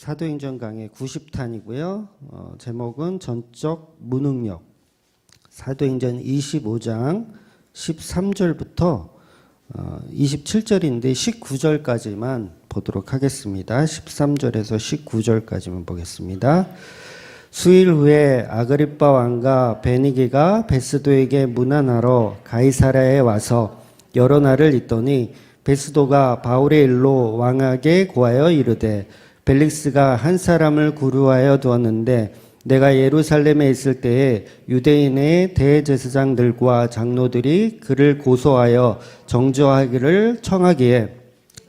사도행전 강의 90탄이고요. 제목은 전적 무능력. 사도행전 25장 13절부터 27절인데 19절까지만 보도록 하겠습니다. 13절에서 19절까지만 보겠습니다. 수일 후에 아그리빠 왕과 베니게가 베스도에게 문안하러 가이사랴에 와서 여러 날을 있더니 베스도가 바울의 일로 왕에게 고하여 이르되 벨릭스가 한 사람을 구류하여 두었는데 내가 예루살렘에 있을 때에 유대인의 대제사장들과 장로들이 그를 고소하여 정죄하기를 청하기에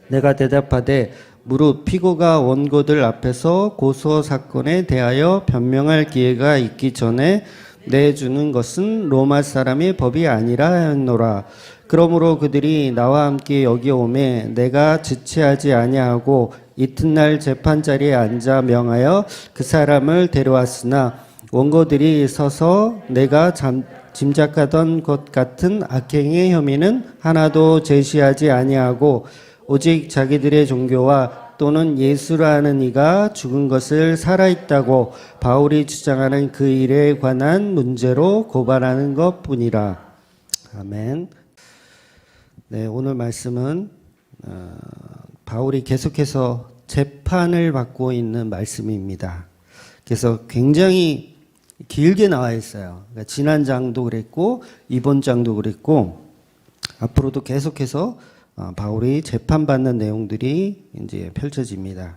내가 대답하되 무릇 피고가 원고들 앞에서 고소 사건에 대하여 변명할 기회가 있기 전에 내주는 것은 로마 사람의 법이 아니라 하였노라. 그러므로 그들이 나와 함께 여기 오매 내가 지체하지 아니하고 이튿날 재판자리에 앉아 명하여 그 사람을 데려왔으나 원고들이 서서 내가 짐작하던 것 같은 악행의 혐의는 하나도 제시하지 아니하고 오직 자기들의 종교와 또는 예수라는 이가 죽은 것을 살아있다고 바울이 주장하는 그 일에 관한 문제로 고발하는 것뿐이라. 아멘. 네, 오늘 말씀은 바울이 계속해서 재판을 받고 있는 말씀입니다. 그래서 굉장히 길게 나와 있어요. 그러니까 지난 장도 그랬고 이번 장도 그랬고 앞으로도 계속해서 바울이 재판받는 내용들이 이제 펼쳐집니다.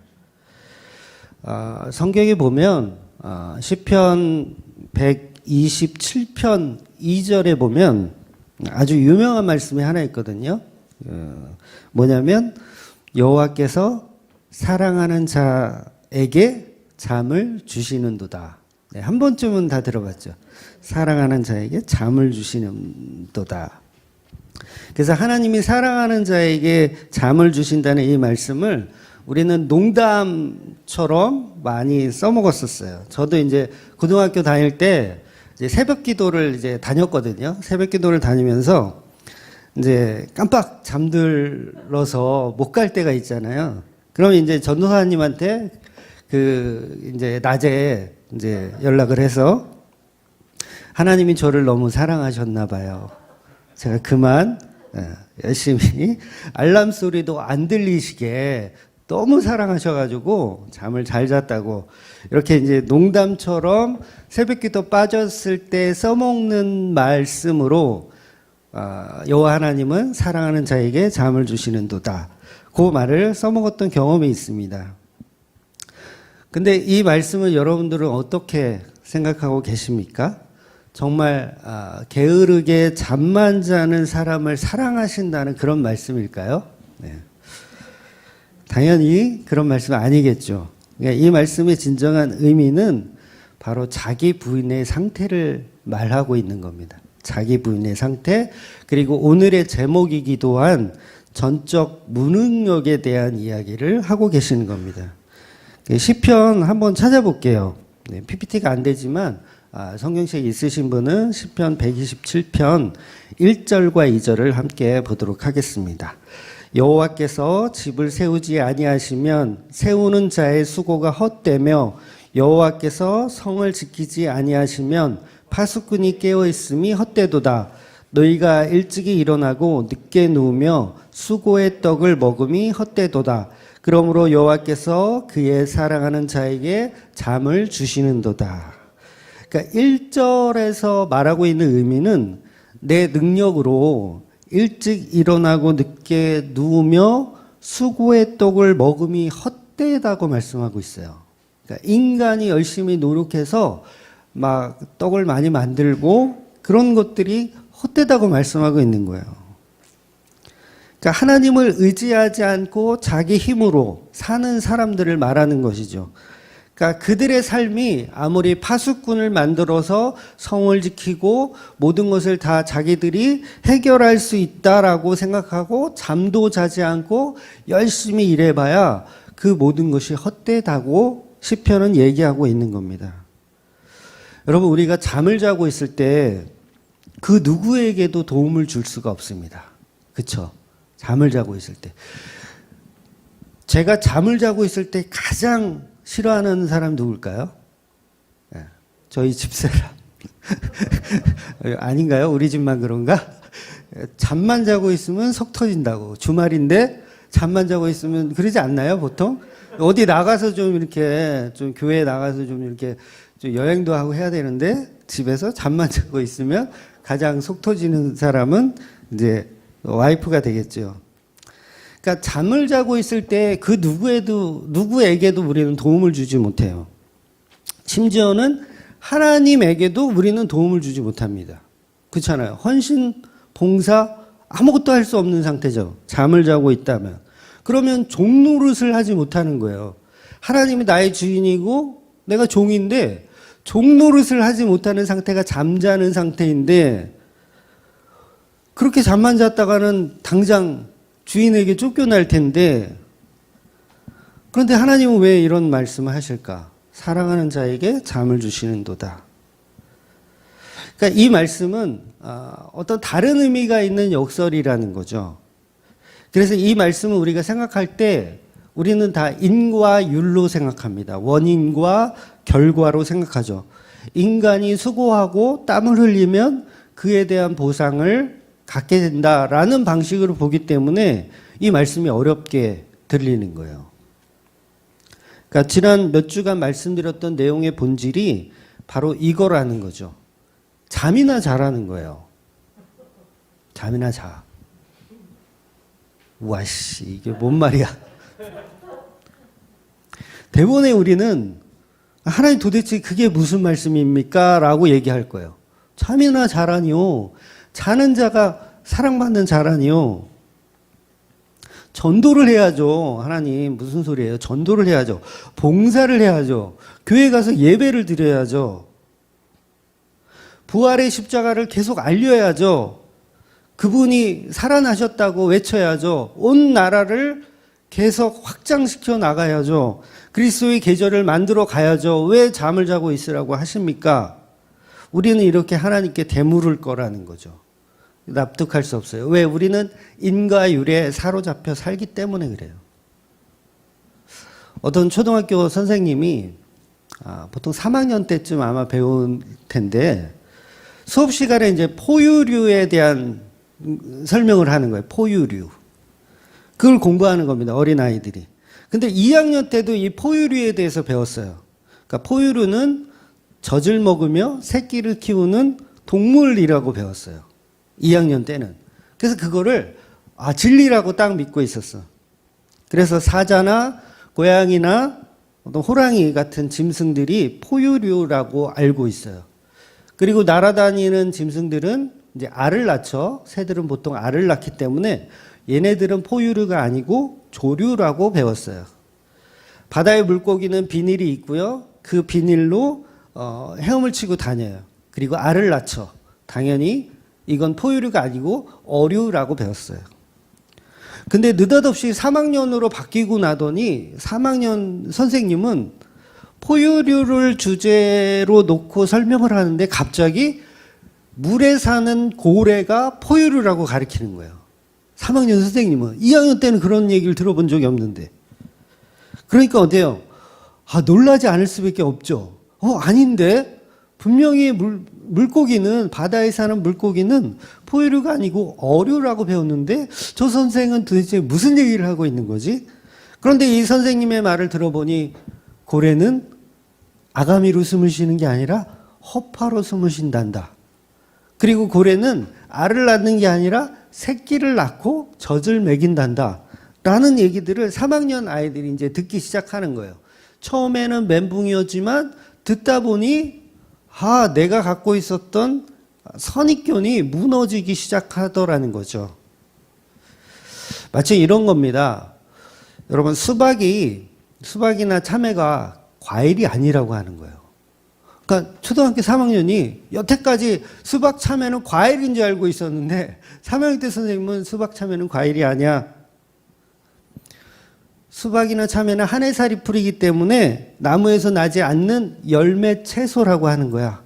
성경에 보면 시편 127편 2절에 보면 아주 유명한 말씀이 하나 있거든요. 뭐냐면 여호와께서 사랑하는 자에게 잠을 주시는도다. 네, 한 번쯤은 다 들어봤죠. 사랑하는 자에게 잠을 주시는도다. 그래서 하나님이 사랑하는 자에게 잠을 주신다는 이 말씀을 우리는 농담처럼 많이 써먹었었어요. 저도 이제 고등학교 다닐 때 이제 새벽 기도를 이제 다녔거든요. 새벽 기도를 다니면서 이제 깜빡 잠들어서 못 갈 때가 있잖아요. 그럼 이제 전도사님한테 이제 낮에 이제 연락을 해서 하나님이 저를 너무 사랑하셨나 봐요. 제가 그만 열심히 알람 소리도 안 들리시게 너무 사랑하셔가지고 잠을 잘 잤다고 이렇게 이제 농담처럼 새벽기도 빠졌을 때 써먹는 말씀으로 여호와 하나님은 사랑하는 자에게 잠을 주시는도다. 그 말을 써먹었던 경험이 있습니다. 근데 이 말씀을 여러분들은 어떻게 생각하고 계십니까? 정말 게으르게 잠만 자는 사람을 사랑하신다는 그런 말씀일까요? 네. 당연히 그런 말씀은 아니겠죠. 그러니까 이 말씀의 진정한 의미는 바로 자기 부인의 상태를 말하고 있는 겁니다. 자기 부인의 상태, 그리고 오늘의 제목이기도 한 전적 무능력에 대한 이야기를 하고 계시는 겁니다. 시편 한번 찾아볼게요. 네, PPT가 안 되지만 성경책 있으신 분은 시편 127편 1절과 2절을 함께 보도록 하겠습니다. 여호와께서 집을 세우지 아니하시면 세우는 자의 수고가 헛되며 여호와께서 성을 지키지 아니하시면 파수꾼이 깨어 있음이 헛되도다. 너희가 일찍이 일어나고 늦게 누우며 수고의 떡을 먹음이 헛되도다. 그러므로 여호와께서 그의 사랑하는 자에게 잠을 주시는도다. 그러니까 1절에서 말하고 있는 의미는 내 능력으로 일찍 일어나고 늦게 누우며 수고의 떡을 먹음이 헛되다고 말씀하고 있어요. 그러니까 인간이 열심히 노력해서 막 떡을 많이 만들고 그런 것들이 헛되다고 말씀하고 있는 거예요. 그러니까 하나님을 의지하지 않고 자기 힘으로 사는 사람들을 말하는 것이죠. 그러니까 그들의 삶이 아무리 파수꾼을 만들어서 성을 지키고 모든 것을 다 자기들이 해결할 수 있다라고 생각하고 잠도 자지 않고 열심히 일해봐야 그 모든 것이 헛되다고 시편은 얘기하고 있는 겁니다. 여러분, 우리가 잠을 자고 있을 때 그 누구에게도 도움을 줄 수가 없습니다. 그렇죠? 잠을 자고 있을 때. 제가 잠을 자고 있을 때 가장 싫어하는 사람 누굴까요? 네, 저희 집사람. 아닌가요? 우리 집만 그런가? 잠만 자고 있으면 속 터진다고. 주말인데 잠만 자고 있으면 그러지 않나요, 보통? 어디 나가서 좀 이렇게, 좀 교회에 나가서 좀 이렇게 좀 여행도 하고 해야 되는데 집에서 잠만 자고 있으면 가장 속 터지는 사람은 이제 와이프가 되겠죠. 그러니까 잠을 자고 있을 때 그 누구에게도 우리는 도움을 주지 못해요. 심지어는 하나님에게도 우리는 도움을 주지 못합니다. 그렇잖아요. 헌신, 봉사, 아무것도 할 수 없는 상태죠. 잠을 자고 있다면. 그러면 종 노릇을 하지 못하는 거예요. 하나님이 나의 주인이고 내가 종인데 종 노릇을 하지 못하는 상태가 잠자는 상태인데 그렇게 잠만 잤다가는 당장 주인에게 쫓겨날 텐데 그런데 하나님은 왜 이런 말씀을 하실까? 사랑하는 자에게 잠을 주시는도다. 그러니까 이 말씀은 어떤 다른 의미가 있는 역설이라는 거죠. 그래서 이 말씀을 우리가 생각할 때 우리는 다 인과 율로 생각합니다. 원인과 결과로 생각하죠. 인간이 수고하고 땀을 흘리면 그에 대한 보상을 갖게 된다라는 방식으로 보기 때문에 이 말씀이 어렵게 들리는 거예요. 그러니까 지난 몇 주간 말씀드렸던 내용의 본질이 바로 이거라는 거죠. 잠이나 자라는 거예요. 잠이나 자. 우와씨, 이게 뭔 말이야. 대본에 우리는 하나님 도대체 그게 무슨 말씀입니까? 라고 얘기할 거예요. 잠이나 자라니요. 자는 자가 사랑받는 자라니요. 전도를 해야죠. 하나님 무슨 소리예요? 전도를 해야죠. 봉사를 해야죠. 교회 가서 예배를 드려야죠. 부활의 십자가를 계속 알려야죠. 그분이 살아나셨다고 외쳐야죠. 온 나라를 계속 확장시켜 나가야죠. 그리스도의 계절을 만들어 가야죠. 왜 잠을 자고 있으라고 하십니까? 우리는 이렇게 하나님께 대물을 거라는 거죠. 납득할 수 없어요. 왜? 우리는 인과율에 사로잡혀 살기 때문에 그래요. 어떤 초등학교 선생님이 보통 3학년 때쯤 아마 배운 텐데 수업 시간에 이제 포유류에 대한 설명을 하는 거예요. 포유류. 그걸 공부하는 겁니다. 어린아이들이. 근데 2학년 때도 이 포유류에 대해서 배웠어요. 그러니까 포유류는 젖을 먹으며 새끼를 키우는 동물이라고 배웠어요. 2학년 때는. 그래서 그거를 진리라고 딱 믿고 있었어. 그래서 사자나 고양이나 어떤 호랑이 같은 짐승들이 포유류라고 알고 있어요. 그리고 날아다니는 짐승들은 이제 알을 낳죠. 새들은 보통 알을 낳기 때문에 얘네들은 포유류가 아니고 조류라고 배웠어요. 바다의 물고기는 비닐이 있고요. 그 비닐로 헤엄을 치고 다녀요. 그리고 알을 낳죠. 당연히 이건 포유류가 아니고 어류라고 배웠어요. 근데 느닷없이 3학년으로 바뀌고 나더니 3학년 선생님은 포유류를 주제로 놓고 설명을 하는데 갑자기 물에 사는 고래가 포유류라고 가르치는 거예요. 3학년 선생님은. 2학년 때는 그런 얘기를 들어본 적이 없는데. 그러니까 어때요? 놀라지 않을 수밖에 없죠. 아닌데? 분명히 물고기는, 바다에 사는 물고기는 포유류가 아니고 어류라고 배웠는데 저 선생은 도대체 무슨 얘기를 하고 있는 거지? 그런데 이 선생님의 말을 들어보니 고래는 아가미로 숨을 쉬는 게 아니라 허파로 숨을 쉰단다. 그리고 고래는 알을 낳는 게 아니라 새끼를 낳고 젖을 먹인단다. 라는 얘기들을 3학년 아이들이 이제 듣기 시작하는 거예요. 처음에는 멘붕이었지만 듣다 보니 내가 갖고 있었던 선입견이 무너지기 시작하더라는 거죠. 마치 이런 겁니다. 여러분 수박이나 참외가 과일이 아니라고 하는 거예요. 그러니까 초등학교 3학년이 여태까지 수박 참외는 과일인 줄 알고 있었는데 3학년 때 선생님은 수박 참외는 과일이 아니야. 수박이나 참외는 한 해살이 풀이기 때문에 나무에서 나지 않는 열매 채소라고 하는 거야.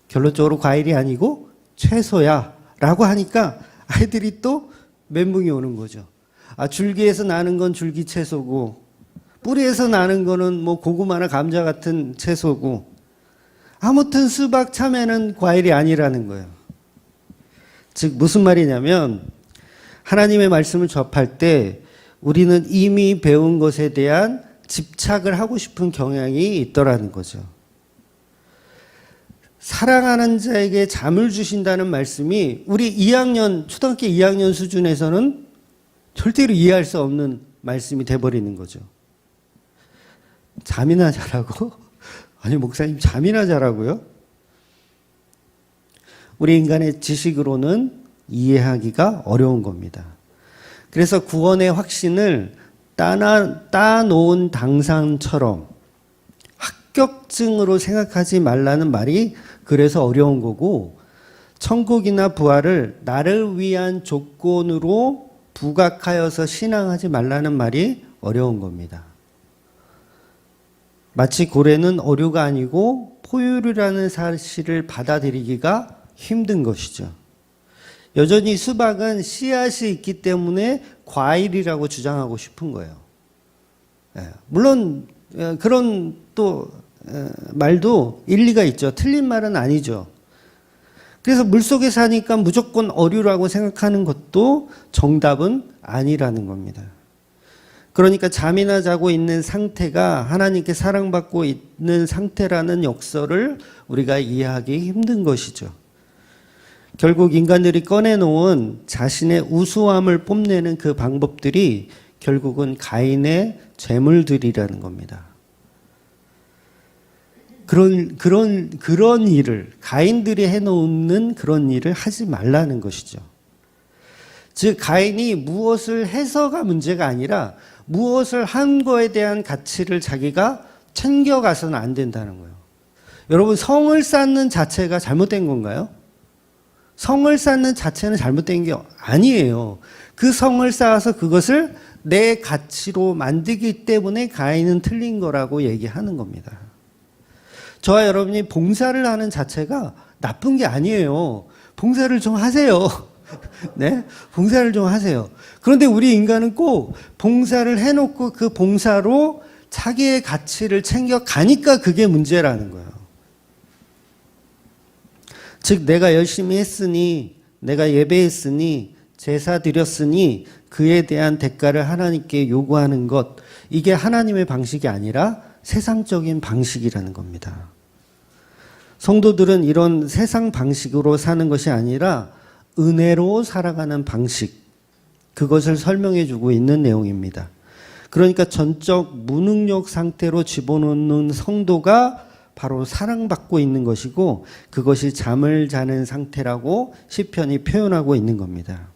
결론적으로 과일이 아니고 채소야 라고 하니까 아이들이 또 멘붕이 오는 거죠. 줄기에서 나는 건 줄기 채소고 뿌리에서 나는 거는 뭐 고구마나 감자 같은 채소고, 아무튼 수박, 참외는 과일이 아니라는 거예요. 즉 무슨 말이냐면 하나님의 말씀을 접할 때 우리는 이미 배운 것에 대한 집착을 하고 싶은 경향이 있더라는 거죠. 사랑하는 자에게 잠을 주신다는 말씀이 우리 2학년, 초등학교 2학년 수준에서는 절대로 이해할 수 없는 말씀이 돼버리는 거죠. 잠이나 자라고? 아니, 목사님, 잠이나 자라고요? 우리 인간의 지식으로는 이해하기가 어려운 겁니다. 그래서 구원의 확신을 따놓은 당상처럼 합격증으로 생각하지 말라는 말이 그래서 어려운 거고, 천국이나 부활을 나를 위한 조건으로 부각하여서 신앙하지 말라는 말이 어려운 겁니다. 마치 고래는 어류가 아니고 포유류라는 사실을 받아들이기가 힘든 것이죠. 여전히 수박은 씨앗이 있기 때문에 과일이라고 주장하고 싶은 거예요. 물론 그런 또 말도 일리가 있죠. 틀린 말은 아니죠. 그래서 물속에 사니까 무조건 어류라고 생각하는 것도 정답은 아니라는 겁니다. 그러니까 잠이나 자고 있는 상태가 하나님께 사랑받고 있는 상태라는 역설을 우리가 이해하기 힘든 것이죠. 결국 인간들이 꺼내놓은 자신의 우수함을 뽐내는 그 방법들이 결국은 가인의 죄물들이라는 겁니다. 그런 일을, 가인들이 해놓는 그런 일을 하지 말라는 것이죠. 즉, 가인이 무엇을 해서가 문제가 아니라 무엇을 한 거에 대한 가치를 자기가 챙겨가서는 안 된다는 거예요. 여러분, 성을 쌓는 자체가 잘못된 건가요? 성을 쌓는 자체는 잘못된 게 아니에요. 그 성을 쌓아서 그것을 내 가치로 만들기 때문에 가인은 틀린 거라고 얘기하는 겁니다. 저와 여러분이 봉사를 하는 자체가 나쁜 게 아니에요. 봉사를 좀 하세요. 네? 봉사를 좀 하세요. 그런데 우리 인간은 꼭 봉사를 해놓고 그 봉사로 자기의 가치를 챙겨가니까 그게 문제라는 거예요. 즉, 내가 열심히 했으니, 내가 예배했으니, 제사 드렸으니 그에 대한 대가를 하나님께 요구하는 것, 이게 하나님의 방식이 아니라 세상적인 방식이라는 겁니다. 성도들은 이런 세상 방식으로 사는 것이 아니라 은혜로 살아가는 방식, 그것을 설명해 주고 있는 내용입니다. 그러니까 전적 무능력 상태로 집어넣는 성도가 바로 사랑받고 있는 것이고, 그것이 잠을 자는 상태라고 시편이 표현하고 있는 겁니다.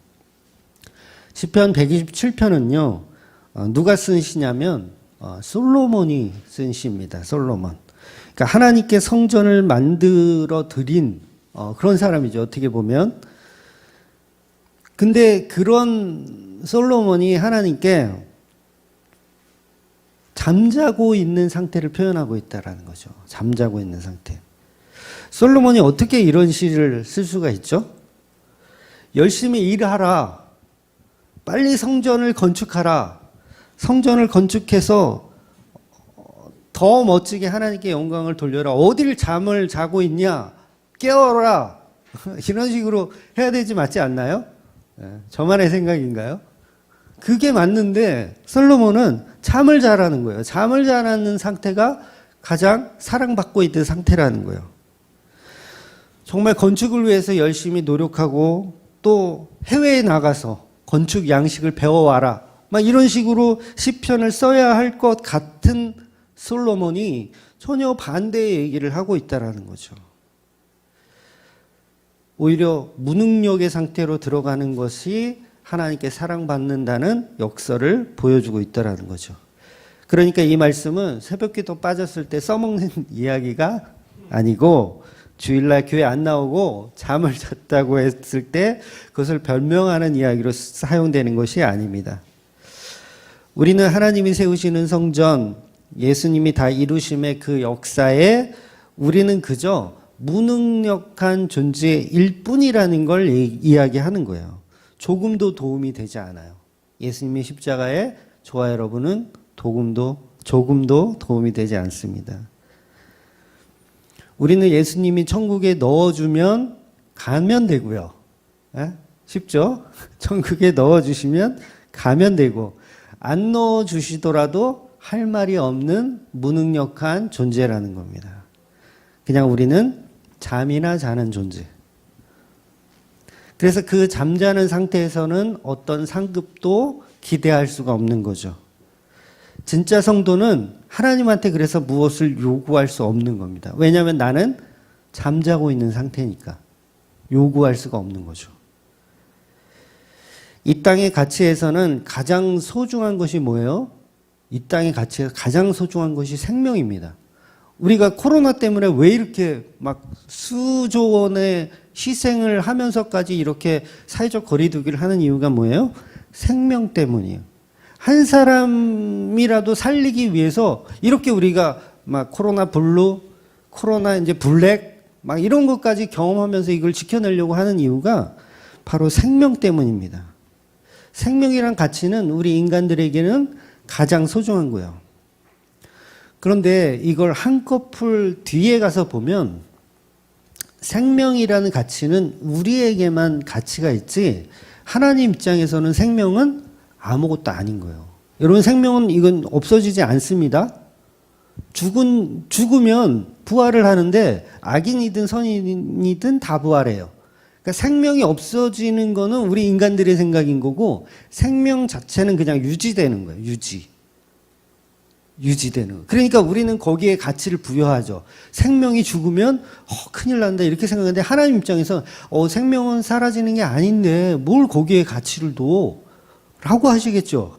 시편 127편은요, 누가 쓴 시냐면 솔로몬이 쓴 시입니다. 솔로몬. 그러니까 하나님께 성전을 만들어 드린 그런 사람이죠. 어떻게 보면. 근데 그런 솔로몬이 하나님께 잠자고 있는 상태를 표현하고 있다는 거죠. 잠자고 있는 상태. 솔로몬이 어떻게 이런 시를 쓸 수가 있죠? 열심히 일하라. 빨리 성전을 건축하라. 성전을 건축해서 더 멋지게 하나님께 영광을 돌려라. 어딜 잠을 자고 있냐? 깨워라. 이런 식으로 해야 되지 맞지 않나요? 저만의 생각인가요? 그게 맞는데 솔로몬은 잠을 자라는 거예요. 잠을 자라는 상태가 가장 사랑받고 있는 상태라는 거예요. 정말 건축을 위해서 열심히 노력하고 또 해외에 나가서 건축 양식을 배워와라. 막 이런 식으로 시편을 써야 할 것 같은 솔로몬이 전혀 반대의 얘기를 하고 있다는 거죠. 오히려 무능력의 상태로 들어가는 것이 하나님께 사랑받는다는 역설을 보여주고 있다는 거죠. 그러니까 이 말씀은 새벽기도 빠졌을 때 써먹는 이야기가 아니고, 주일날 교회 안 나오고 잠을 잤다고 했을 때 그것을 변명하는 이야기로 사용되는 것이 아닙니다. 우리는 하나님이 세우시는 성전, 예수님이 다 이루심의 그 역사에 우리는 그저 무능력한 존재일 뿐이라는 걸 이야기하는 거예요. 조금도 도움이 되지 않아요. 예수님의 십자가에 저와 여러분은 도움도 조금도 도움이 되지 않습니다. 우리는 예수님이 천국에 넣어주면 가면 되고요. 에? 쉽죠? 천국에 넣어주시면 가면 되고, 안 넣어주시더라도 할 말이 없는 무능력한 존재라는 겁니다. 그냥 우리는 잠이나 자는 존재. 그래서 그 잠자는 상태에서는 어떤 상급도 기대할 수가 없는 거죠. 진짜 성도는 하나님한테 그래서 무엇을 요구할 수 없는 겁니다. 왜냐하면 나는 잠자고 있는 상태니까 요구할 수가 없는 거죠. 이 땅의 가치에서는 가장 소중한 것이 뭐예요? 이 땅의 가치에서 가장 소중한 것이 생명입니다. 우리가 코로나 때문에 왜 이렇게 막 수조 원의 희생을 하면서까지 이렇게 사회적 거리두기를 하는 이유가 뭐예요? 생명 때문이에요. 한 사람이라도 살리기 위해서 이렇게 우리가 막 코로나 블루, 코로나 이제 블랙 막 이런 것까지 경험하면서 이걸 지켜내려고 하는 이유가 바로 생명 때문입니다. 생명이란 가치는 우리 인간들에게는 가장 소중한 거예요. 그런데 이걸 한꺼풀 뒤에 가서 보면 생명이라는 가치는 우리에게만 가치가 있지 하나님 입장에서는 생명은 아무것도 아닌 거예요. 여러분, 생명은 이건 없어지지 않습니다. 죽으면 부활을 하는데 악인이든 선인이든 다 부활해요. 그러니까 생명이 없어지는 거는 우리 인간들의 생각인 거고 생명 자체는 그냥 유지되는 거예요. 유지되는 거. 그러니까 우리는 거기에 가치를 부여하죠. 생명이 죽으면 큰일 난다 이렇게 생각하는데 하나님 입장에서 생명은 사라지는 게 아닌데 뭘 거기에 가치를 둬? 라고 하시겠죠.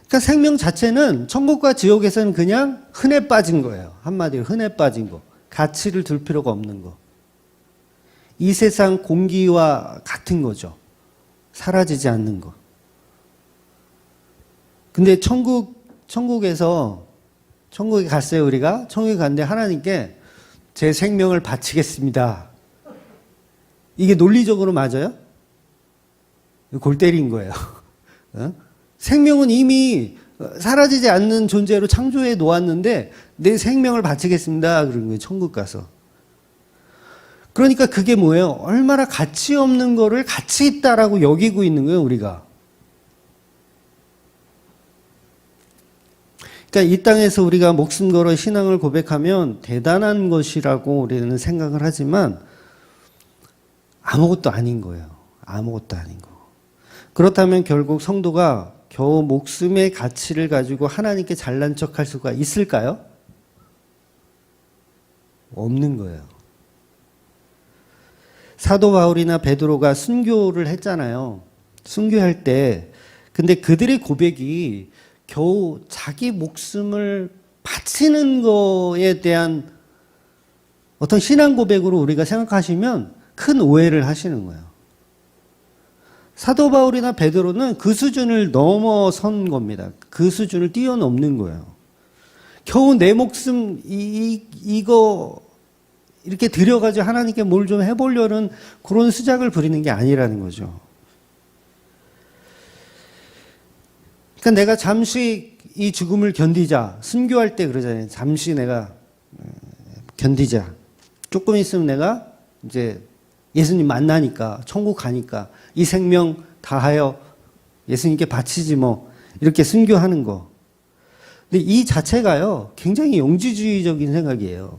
그러니까 생명 자체는 천국과 지옥에서는 그냥 흔해 빠진 거예요. 한마디로 흔해 빠진 거. 가치를 둘 필요가 없는 거. 이 세상 공기와 같은 거죠. 사라지지 않는 거. 근데 천국에 갔어요, 우리가. 천국에 갔는데 하나님께 제 생명을 바치겠습니다. 이게 논리적으로 맞아요? 골 때린 거예요. 생명은 이미 사라지지 않는 존재로 창조해 놓았는데 내 생명을 바치겠습니다. 그런 거예요, 천국 가서. 그러니까 그게 뭐예요? 얼마나 가치 없는 거를 가치 있다라고 여기고 있는 거예요, 우리가. 그러니까 이 땅에서 우리가 목숨 걸어 신앙을 고백하면 대단한 것이라고 우리는 생각을 하지만 아무것도 아닌 거예요. 아무것도 아닌 거. 그렇다면 결국 성도가 겨우 목숨의 가치를 가지고 하나님께 잘난 척할 수가 있을까요? 없는 거예요. 사도 바울이나 베드로가 순교를 했잖아요. 순교할 때. 근데 그들의 고백이 겨우 자기 목숨을 바치는 거에 대한 어떤 신앙 고백으로 우리가 생각하시면 큰 오해를 하시는 거예요. 사도 바울이나 베드로는 그 수준을 넘어선 겁니다. 그 수준을 뛰어넘는 거예요. 겨우 내 목숨 이거 이렇게 들여가지고 하나님께 뭘 좀 해보려는 그런 수작을 부리는 게 아니라는 거죠. 그러니까 내가 잠시 이 죽음을 견디자. 순교할 때 그러잖아요. 잠시 내가 견디자. 조금 있으면 내가 이제 예수님 만나니까, 천국 가니까 이 생명 다하여 예수님께 바치지 뭐 이렇게 순교하는 거. 근데 이 자체가요 굉장히 영지주의적인 생각이에요.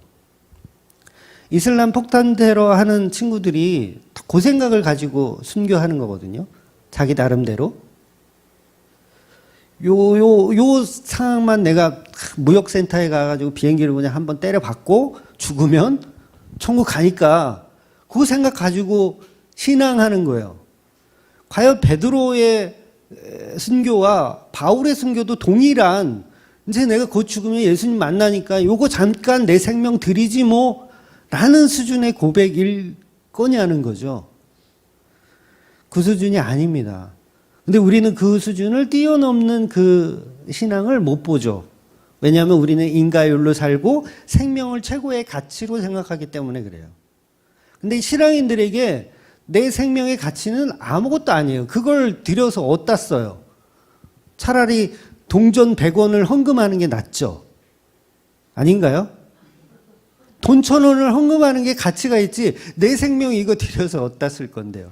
이슬람 폭탄 테러 하는 친구들이 그 생각을 가지고 순교하는 거거든요. 자기 나름대로. 요 상황만 내가 무역센터에 가가지고 비행기를 그냥 한번 때려박고 죽으면 천국 가니까 그 생각 가지고 신앙하는 거예요. 과연 베드로의 순교와 바울의 순교도 동일한 이제 내가 곧 죽으면 예수님 만나니까 요거 잠깐 내 생명 드리지 뭐 라는 수준의 고백일 거냐는 거죠. 그 수준이 아닙니다. 근데 우리는 그 수준을 뛰어넘는 그 신앙을 못 보죠. 왜냐하면 우리는 인과율로 살고 생명을 최고의 가치로 생각하기 때문에 그래요. 근데 신앙인들에게 내 생명의 가치는 아무것도 아니에요. 그걸 들여서 어디다 써요? 차라리 동전 100원을 헌금하는 게 낫죠? 아닌가요? 돈 1,000원을 헌금하는 게 가치가 있지 내 생명 이거 들여서 어디다 쓸 건데요.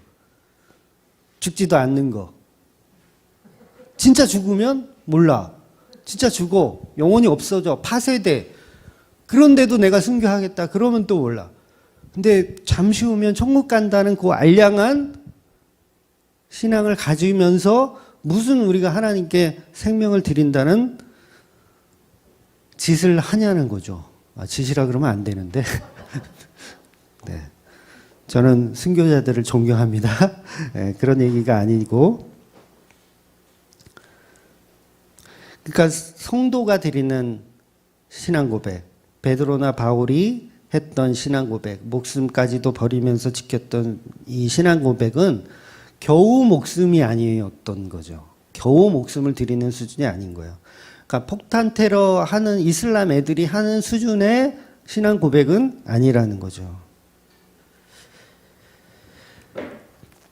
죽지도 않는 거. 진짜 죽으면 몰라. 진짜 죽어. 영혼이 없어져. 파쇄돼. 그런데도 내가 순교하겠다. 그러면 또 몰라. 근데 잠시 후면 천국 간다는 그 알량한 신앙을 가지면서 무슨 우리가 하나님께 생명을 드린다는 짓을 하냐는 거죠. 짓이라 그러면 안 되는데. 네. 저는 순교자들을 존경합니다. 네, 그런 얘기가 아니고. 그러니까 성도가 드리는 신앙 고백, 베드로나 바울이 했던 신앙 고백, 목숨까지도 버리면서 지켰던 이 신앙 고백은 겨우 목숨이 아니었던 거죠. 겨우 목숨을 드리는 수준이 아닌 거예요. 그러니까 폭탄 테러 하는 이슬람 애들이 하는 수준의 신앙 고백은 아니라는 거죠.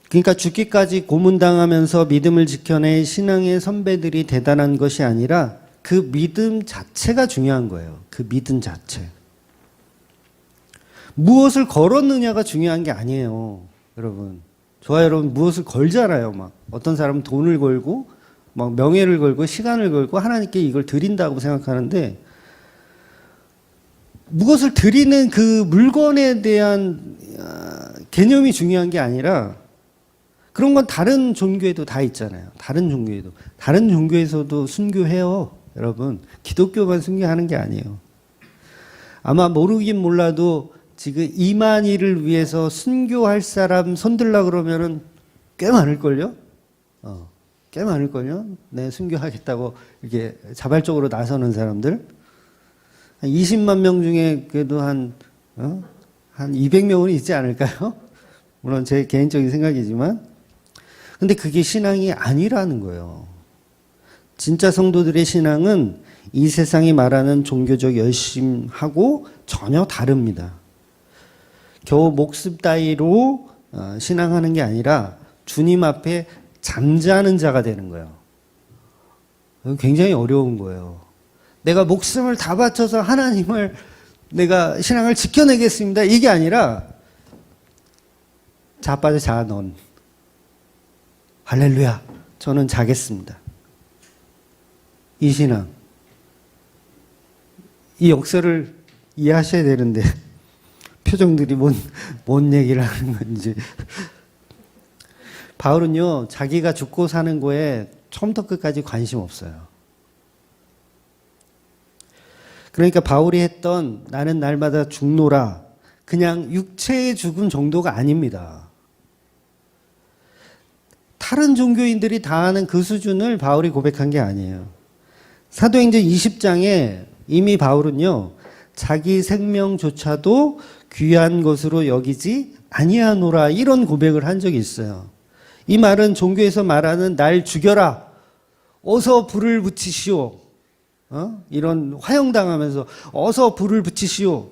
그러니까 죽기까지 고문당하면서 믿음을 지켜낸 신앙의 선배들이 대단한 것이 아니라 그 믿음 자체가 중요한 거예요. 그 믿음 자체. 무엇을 걸었느냐가 중요한 게 아니에요. 여러분. 저와 여러분 무엇을 걸잖아요. 막 어떤 사람은 돈을 걸고 막 명예를 걸고 시간을 걸고 하나님께 이걸 드린다고 생각하는데 무엇을 드리는 그 물건에 대한 개념이 중요한 게 아니라 그런 건 다른 종교에도 다 있잖아요. 다른 종교에도. 다른 종교에서도 순교해요. 여러분. 기독교만 순교하는 게 아니에요. 아마 모르긴 몰라도 지금 이만희를 위해서 순교할 사람 손들라 그러면은 꽤 많을걸요? 꽤 많을걸요? 네, 순교하겠다고 이렇게 자발적으로 나서는 사람들. 한 20만 명 중에 그래도 한 200명은 있지 않을까요? 물론 제 개인적인 생각이지만. 근데 그게 신앙이 아니라는 거예요. 진짜 성도들의 신앙은 이 세상이 말하는 종교적 열심하고 전혀 다릅니다. 겨우 목숨 따위로 신앙하는 게 아니라 주님 앞에 잠자는 자가 되는 거예요. 굉장히 어려운 거예요. 내가 목숨을 다 바쳐서 하나님을 내가 신앙을 지켜내겠습니다. 이게 아니라 자빠져 자 넌. 할렐루야. 저는 자겠습니다. 이 신앙. 이 역사를 이해하셔야 되는데 표정들이 뭔 얘기를 하는 건지. 바울은요. 자기가 죽고 사는 거에 처음부터 끝까지 관심 없어요. 그러니까 바울이 했던 나는 날마다 죽노라. 그냥 육체의 죽음 정도가 아닙니다. 다른 종교인들이 다 하는 그 수준을 바울이 고백한 게 아니에요. 사도행전 20장에 이미 바울은요. 자기 생명조차도 귀한 것으로 여기지 아니하노라 이런 고백을 한 적이 있어요. 이 말은 종교에서 말하는 날 죽여라. 어서 불을 붙이시오. 이런 화형당하면서 어서 불을 붙이시오.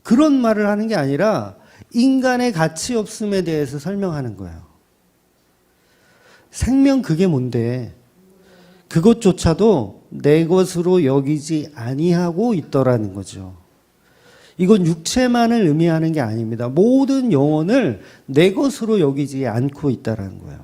그런 말을 하는 게 아니라 인간의 가치 없음에 대해서 설명하는 거예요. 생명 그게 뭔데? 그것조차도 내 것으로 여기지 아니하고 있더라는 거죠. 이건 육체만을 의미하는 게 아닙니다. 모든 영혼을 내 것으로 여기지 않고 있다는 거예요.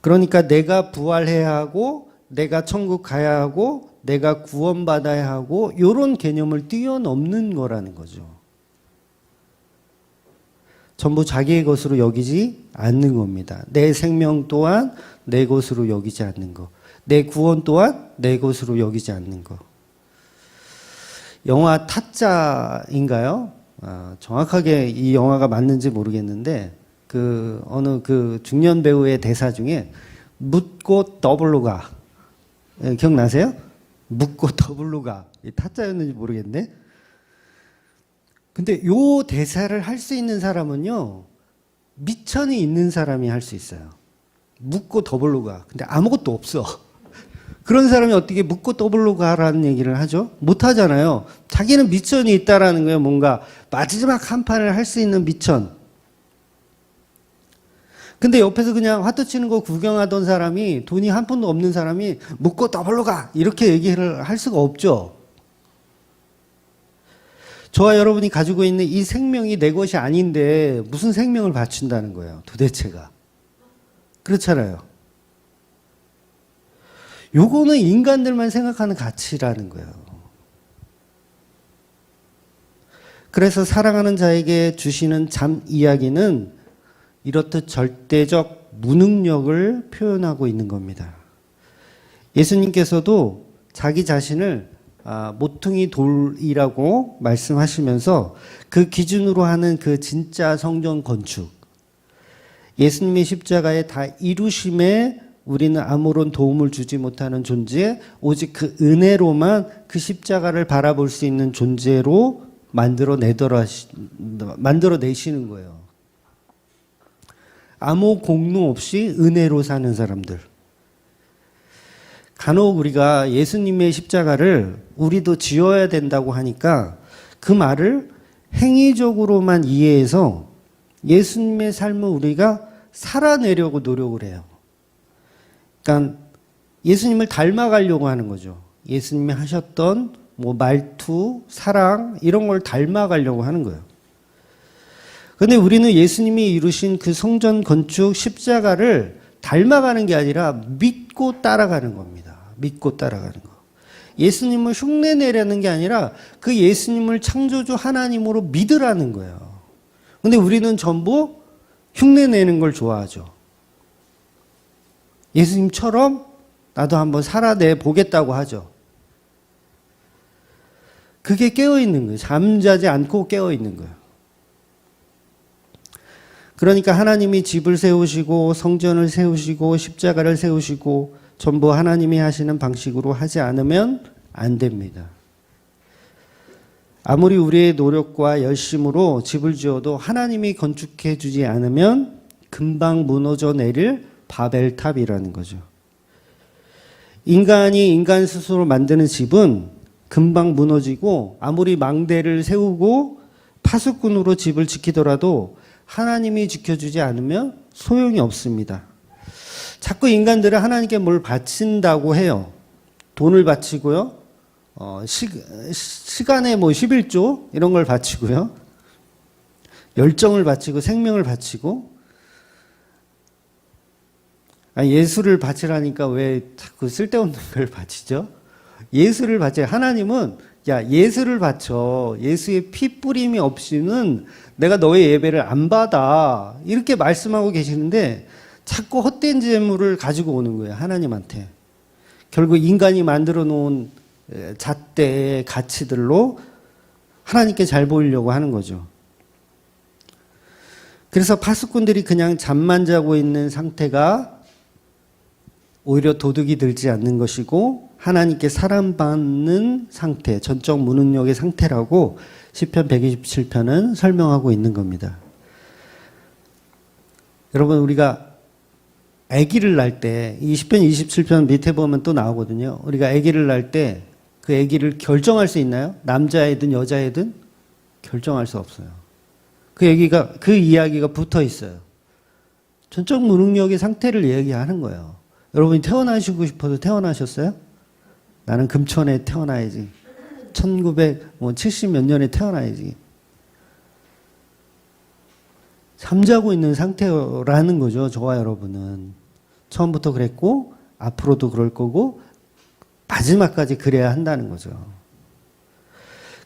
그러니까 내가 부활해야 하고 내가 천국 가야 하고 내가 구원받아야 하고 이런 개념을 뛰어넘는 거라는 거죠. 전부 자기의 것으로 여기지 않는 겁니다. 내 생명 또한 내 것으로 여기지 않는 것. 내 구원 또한 내 것으로 여기지 않는 것. 영화 타짜인가요? 정확하게 이 영화가 맞는지 모르겠는데 어느 중년 배우의 대사 중에 묻고 더블로 가. 기억나세요? 묻고 더블로 가. 타짜였는지 모르겠네. 근데 요 대사를 할 수 있는 사람은요, 미천이 있는 사람이 할 수 있어요. 묻고 더블로 가. 근데 아무것도 없어. 그런 사람이 어떻게 묻고 더블로 가라는 얘기를 하죠? 못 하잖아요. 자기는 미천이 있다라는 거예요. 뭔가 마지막 한 판을 할 수 있는 미천. 근데 옆에서 그냥 화투 치는 거 구경하던 사람이, 돈이 한 푼도 없는 사람이 묻고 더블로 가! 이렇게 얘기를 할 수가 없죠. 저와 여러분이 가지고 있는 이 생명이 내 것이 아닌데 무슨 생명을 바친다는 거예요, 도대체가. 그렇잖아요. 요거는 인간들만 생각하는 가치라는 거예요. 그래서 사랑하는 자에게 주시는 잠 이야기는 이렇듯 절대적 무능력을 표현하고 있는 겁니다. 예수님께서도 자기 자신을 모퉁이 돌이라고 말씀하시면서 그 기준으로 하는 그 진짜 성전 건축, 예수님의 십자가의 다 이루심에 우리는 아무런 도움을 주지 못하는 존재, 오직 그 은혜로만 그 십자가를 바라볼 수 있는 존재로 만들어내시는 거예요. 아무 공로 없이 은혜로 사는 사람들. 간혹 우리가 예수님의 십자가를 우리도 지어야 된다고 하니까 그 말을 행위적으로만 이해해서 예수님의 삶을 우리가 살아내려고 노력을 해요. 그러니까 예수님을 닮아가려고 하는 거죠. 예수님이 하셨던 말투, 사랑 이런 걸 닮아가려고 하는 거예요. 그런데 우리는 예수님이 이루신 그 성전 건축 십자가를 닮아가는 게 아니라 믿고 따라가는 겁니다. 믿고 따라가는 거. 예수님을 흉내내려는 게 아니라 그 예수님을 창조주 하나님으로 믿으라는 거예요. 근데 우리는 전부 흉내내는 걸 좋아하죠. 예수님처럼 나도 한번 살아내 보겠다고 하죠. 그게 깨어있는 거예요. 잠자지 않고 깨어있는 거예요. 그러니까 하나님이 집을 세우시고 성전을 세우시고 십자가를 세우시고 전부 하나님이 하시는 방식으로 하지 않으면 안 됩니다. 아무리 우리의 노력과 열심으로 집을 지어도 하나님이 건축해 주지 않으면 금방 무너져 내릴 바벨탑이라는 거죠. 인간이 인간 스스로 만드는 집은 금방 무너지고 아무리 망대를 세우고 파수꾼으로 집을 지키더라도 하나님이 지켜주지 않으면 소용이 없습니다. 자꾸 인간들은 하나님께 뭘 바친다고 해요. 돈을 바치고요. 시간에 11조 이런 걸 바치고요. 열정을 바치고 생명을 바치고. 예수를 바치라니까 왜 자꾸 쓸데없는 걸 바치죠? 예수를 바쳐요. 하나님은 예수를 바쳐. 예수의 피 뿌림이 없이는 내가 너의 예배를 안 받아. 이렇게 말씀하고 계시는데 자꾸 헛된 재물을 가지고 오는 거예요. 하나님한테. 결국 인간이 만들어 놓은 잣대의 가치들로 하나님께 잘 보이려고 하는 거죠. 그래서 파수꾼들이 그냥 잠만 자고 있는 상태가 오히려 도둑이 들지 않는 것이고 하나님께 사랑받는 상태, 전적 무능력의 상태라고 시편 127편은 설명하고 있는 겁니다. 여러분, 우리가 아기를 낳을 때, 이 시편 27편 밑에 보면 또 나오거든요. 우리가 아기를 낳을 때 그 아기를 결정할 수 있나요? 남자애든 여자애든 결정할 수 없어요. 그 이야기가 붙어 있어요. 전적 무능력의 상태를 이야기하는 거예요. 여러분이 태어나시고 싶어도 태어나셨어요? 나는 금천에 태어나야지. 1970 몇 년에 태어나야지. 잠자고 있는 상태라는 거죠. 저와 여러분은. 처음부터 그랬고 앞으로도 그럴 거고 마지막까지 그래야 한다는 거죠.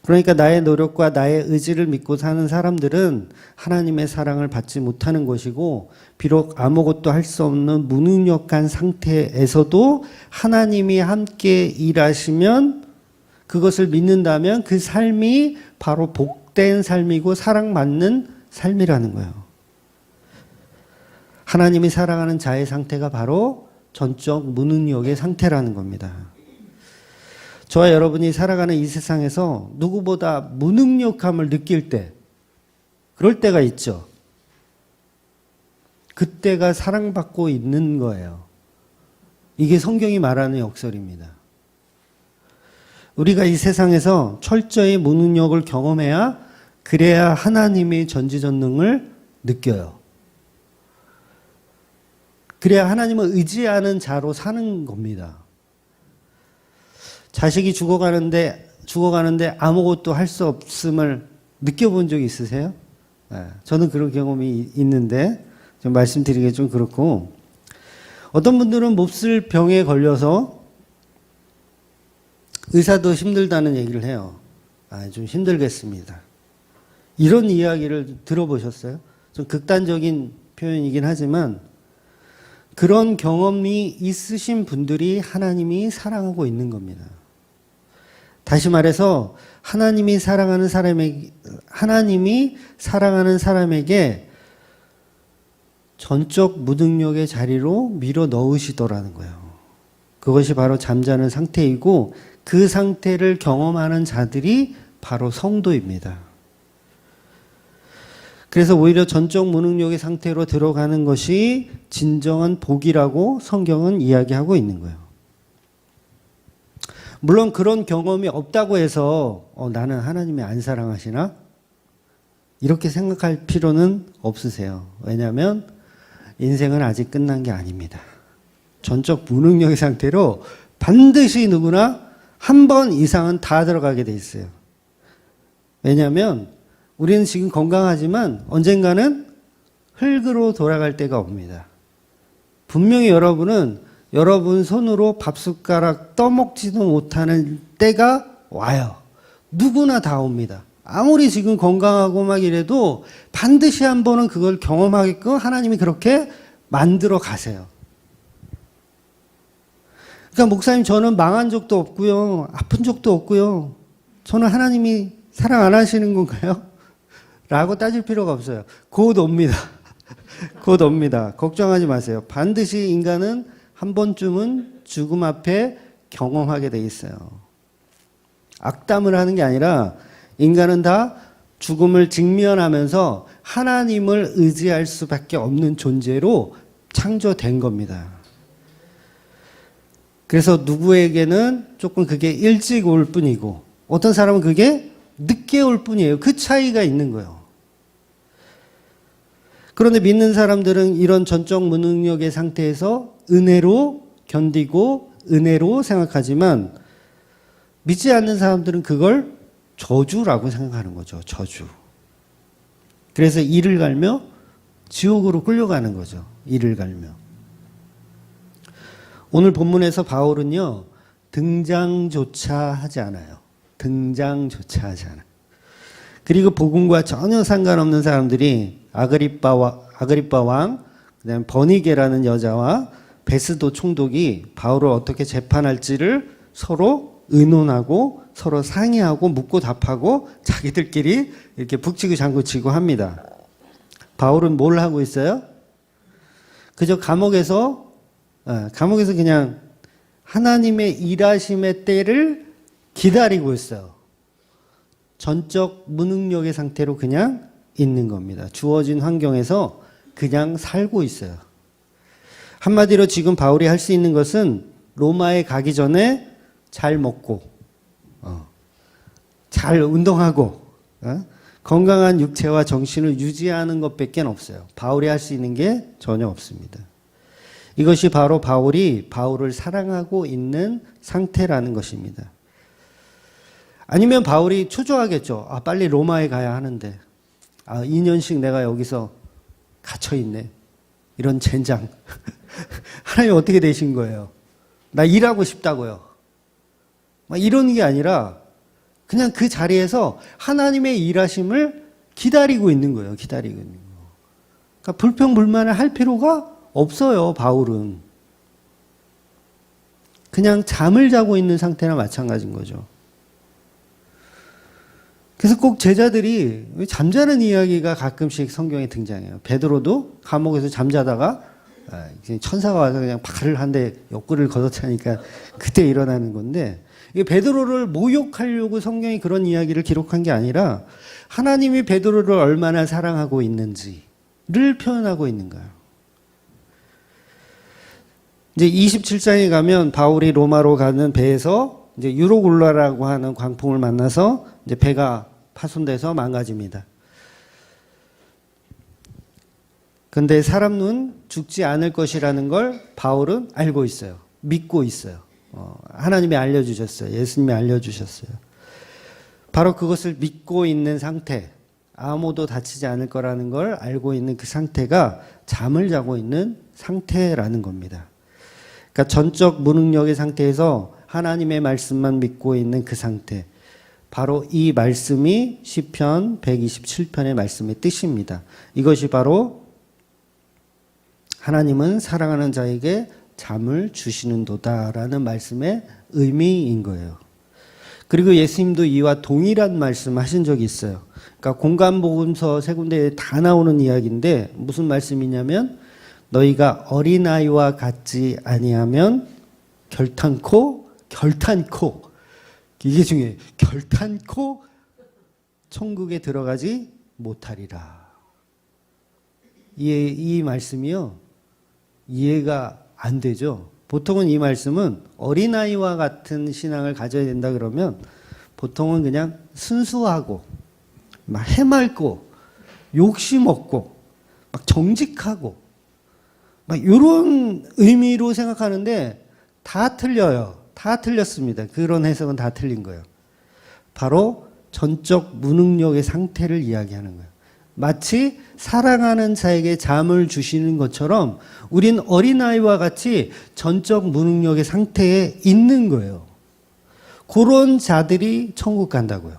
그러니까 나의 노력과 나의 의지를 믿고 사는 사람들은 하나님의 사랑을 받지 못하는 것이고 비록 아무것도 할 수 없는 무능력한 상태에서도 하나님이 함께 일하시면 그것을 믿는다면 그 삶이 바로 복된 삶이고 사랑받는 삶이라는 거예요. 하나님이 사랑하는 자의 상태가 바로 전적 무능력의 상태라는 겁니다. 저와 여러분이 살아가는 이 세상에서 누구보다 무능력함을 느낄 때, 그럴 때가 있죠. 그때가 사랑받고 있는 거예요. 이게 성경이 말하는 역설입니다. 우리가 이 세상에서 철저히 무능력을 경험해야 그래야 하나님의 전지전능을 느껴요. 그래야 하나님을 의지하는 자로 사는 겁니다. 자식이 죽어가는데 아무것도 할 수 없음을 느껴본 적 있으세요? 저는 그런 경험이 있는데 좀 말씀드리기 좀 그렇고, 어떤 분들은 몹쓸 병에 걸려서 의사도 힘들다는 얘기를 해요. 좀 힘들겠습니다. 이런 이야기를 들어보셨어요? 좀 극단적인 표현이긴 하지만 그런 경험이 있으신 분들이 하나님이 사랑하고 있는 겁니다. 다시 말해서 하나님이 사랑하는 사람에게 전적 무능력의 자리로 밀어 넣으시더라는 거예요. 그것이 바로 잠자는 상태이고, 그 상태를 경험하는 자들이 바로 성도입니다. 그래서 오히려 전적 무능력의 상태로 들어가는 것이 진정한 복이라고 성경은 이야기하고 있는 거예요. 물론 그런 경험이 없다고 해서 나는 하나님이 안 사랑하시나? 이렇게 생각할 필요는 없으세요. 왜냐하면 인생은 아직 끝난 게 아닙니다. 전적 무능력의 상태로 반드시 누구나 한 번 이상은 다 들어가게 돼 있어요. 왜냐하면 우리는 지금 건강하지만 언젠가는 흙으로 돌아갈 때가 옵니다. 분명히 여러분은 여러분 손으로 밥숟가락 떠먹지도 못하는 때가 와요. 누구나 다 옵니다. 아무리 지금 건강하고 막 이래도 반드시 한 번은 그걸 경험하게끔 하나님이 그렇게 만들어 가세요. 그러니까 목사님, 저는 망한 적도 없고요. 아픈 적도 없고요. 저는 하나님이 사랑 안 하시는 건가요? 라고 따질 필요가 없어요. 곧 옵니다. 곧 옵니다. 걱정하지 마세요. 반드시 인간은 한 번쯤은 죽음 앞에 경험하게 돼 있어요. 악담을 하는 게 아니라 인간은 다 죽음을 직면하면서 하나님을 의지할 수밖에 없는 존재로 창조된 겁니다. 그래서 누구에게는 조금 그게 일찍 올 뿐이고, 어떤 사람은 그게 늦게 올 뿐이에요. 그 차이가 있는 거예요. 그런데 믿는 사람들은 이런 전적 무능력의 상태에서 은혜로 견디고 은혜로 생각하지만, 믿지 않는 사람들은 그걸 저주라고 생각하는 거죠. 저주. 그래서 이를 갈며 지옥으로 끌려가는 거죠. 이를 갈며. 오늘 본문에서 바울은요, 등장조차 하지 않아요. 등장조차 하지 않아요. 그리고 복음과 전혀 상관없는 사람들이 아그리빠 왕, 그다음에 버니게라는 여자와 베스도 총독이 바울을 어떻게 재판할지를 서로 의논하고 서로 상의하고 묻고 답하고 자기들끼리 이렇게 북치고 장구치고 합니다. 바울은 뭘 하고 있어요? 그저 감옥에서 그냥 하나님의 일하심의 때를 기다리고 있어요. 전적 무능력의 상태로 그냥 있는 겁니다. 주어진 환경에서 그냥 살고 있어요. 한마디로 지금 바울이 할 수 있는 것은 로마에 가기 전에 잘 먹고, 잘 운동하고, 건강한 육체와 정신을 유지하는 것밖에 없어요. 바울이 할 수 있는 게 전혀 없습니다. 이것이 바로 바울이 바울을 사랑하고 있는 상태라는 것입니다. 아니면 바울이 초조하겠죠. 빨리 로마에 가야 하는데, 2년씩 내가 여기서 갇혀있네. 이런 젠장. 하나님 어떻게 되신 거예요? 나 일하고 싶다고요. 이런 게 아니라 그냥 그 자리에서 하나님의 일하심을 기다리고 있는 거예요. 기다리고 있는 거. 그러니까 불평불만을 할 필요가 없어요. 바울은. 그냥 잠을 자고 있는 상태나 마찬가지인 거죠. 그래서 꼭 제자들이 잠자는 이야기가 가끔씩 성경에 등장해요. 베드로도 감옥에서 잠자다가 천사가 와서 그냥 발을 한 대 옆구리를 걷어차니까 그때 일어나는 건데, 이게 베드로를 모욕하려고 성경이 그런 이야기를 기록한 게 아니라 하나님이 베드로를 얼마나 사랑하고 있는지를 표현하고 있는 거예요. 이제 27장에 가면 바울이 로마로 가는 배에서 이제 유로굴라라고 하는 광풍을 만나서 이제 배가 파손돼서 망가집니다. 근데 사람은 죽지 않을 것이라는 걸 바울은 알고 있어요. 믿고 있어요. 하나님이 알려주셨어요. 예수님이 알려주셨어요. 바로 그것을 믿고 있는 상태, 아무도 다치지 않을 거라는 걸 알고 있는 그 상태가 잠을 자고 있는 상태라는 겁니다. 그러니까 전적 무능력의 상태에서 하나님의 말씀만 믿고 있는 그 상태, 바로 이 말씀이 시편 127편의 말씀의 뜻입니다. 이것이 바로 하나님은 사랑하는 자에게 잠을 주시는도다라는 말씀의 의미인 거예요. 그리고 예수님도 이와 동일한 말씀 하신 적이 있어요. 그러니까 공간복음서 세 군데에 다 나오는 이야기인데 무슨 말씀이냐면 너희가 어린아이와 같지 아니하면 결탄코 이게 중요해요. 결탄코 천국에 들어가지 못하리라. 이 말씀이요. 이해가 안 되죠. 보통은 이 말씀은 어린아이와 같은 신앙을 가져야 된다 그러면 보통은 그냥 순수하고 막 해맑고 욕심 없고 막 정직하고 막 이런 의미로 생각하는데 다 틀려요. 다 틀렸습니다. 그런 해석은 다 틀린 거예요. 바로 전적 무능력의 상태를 이야기하는 거예요. 마치 사랑하는 자에게 잠을 주시는 것처럼 우린 어린아이와 같이 전적 무능력의 상태에 있는 거예요. 그런 자들이 천국 간다고요.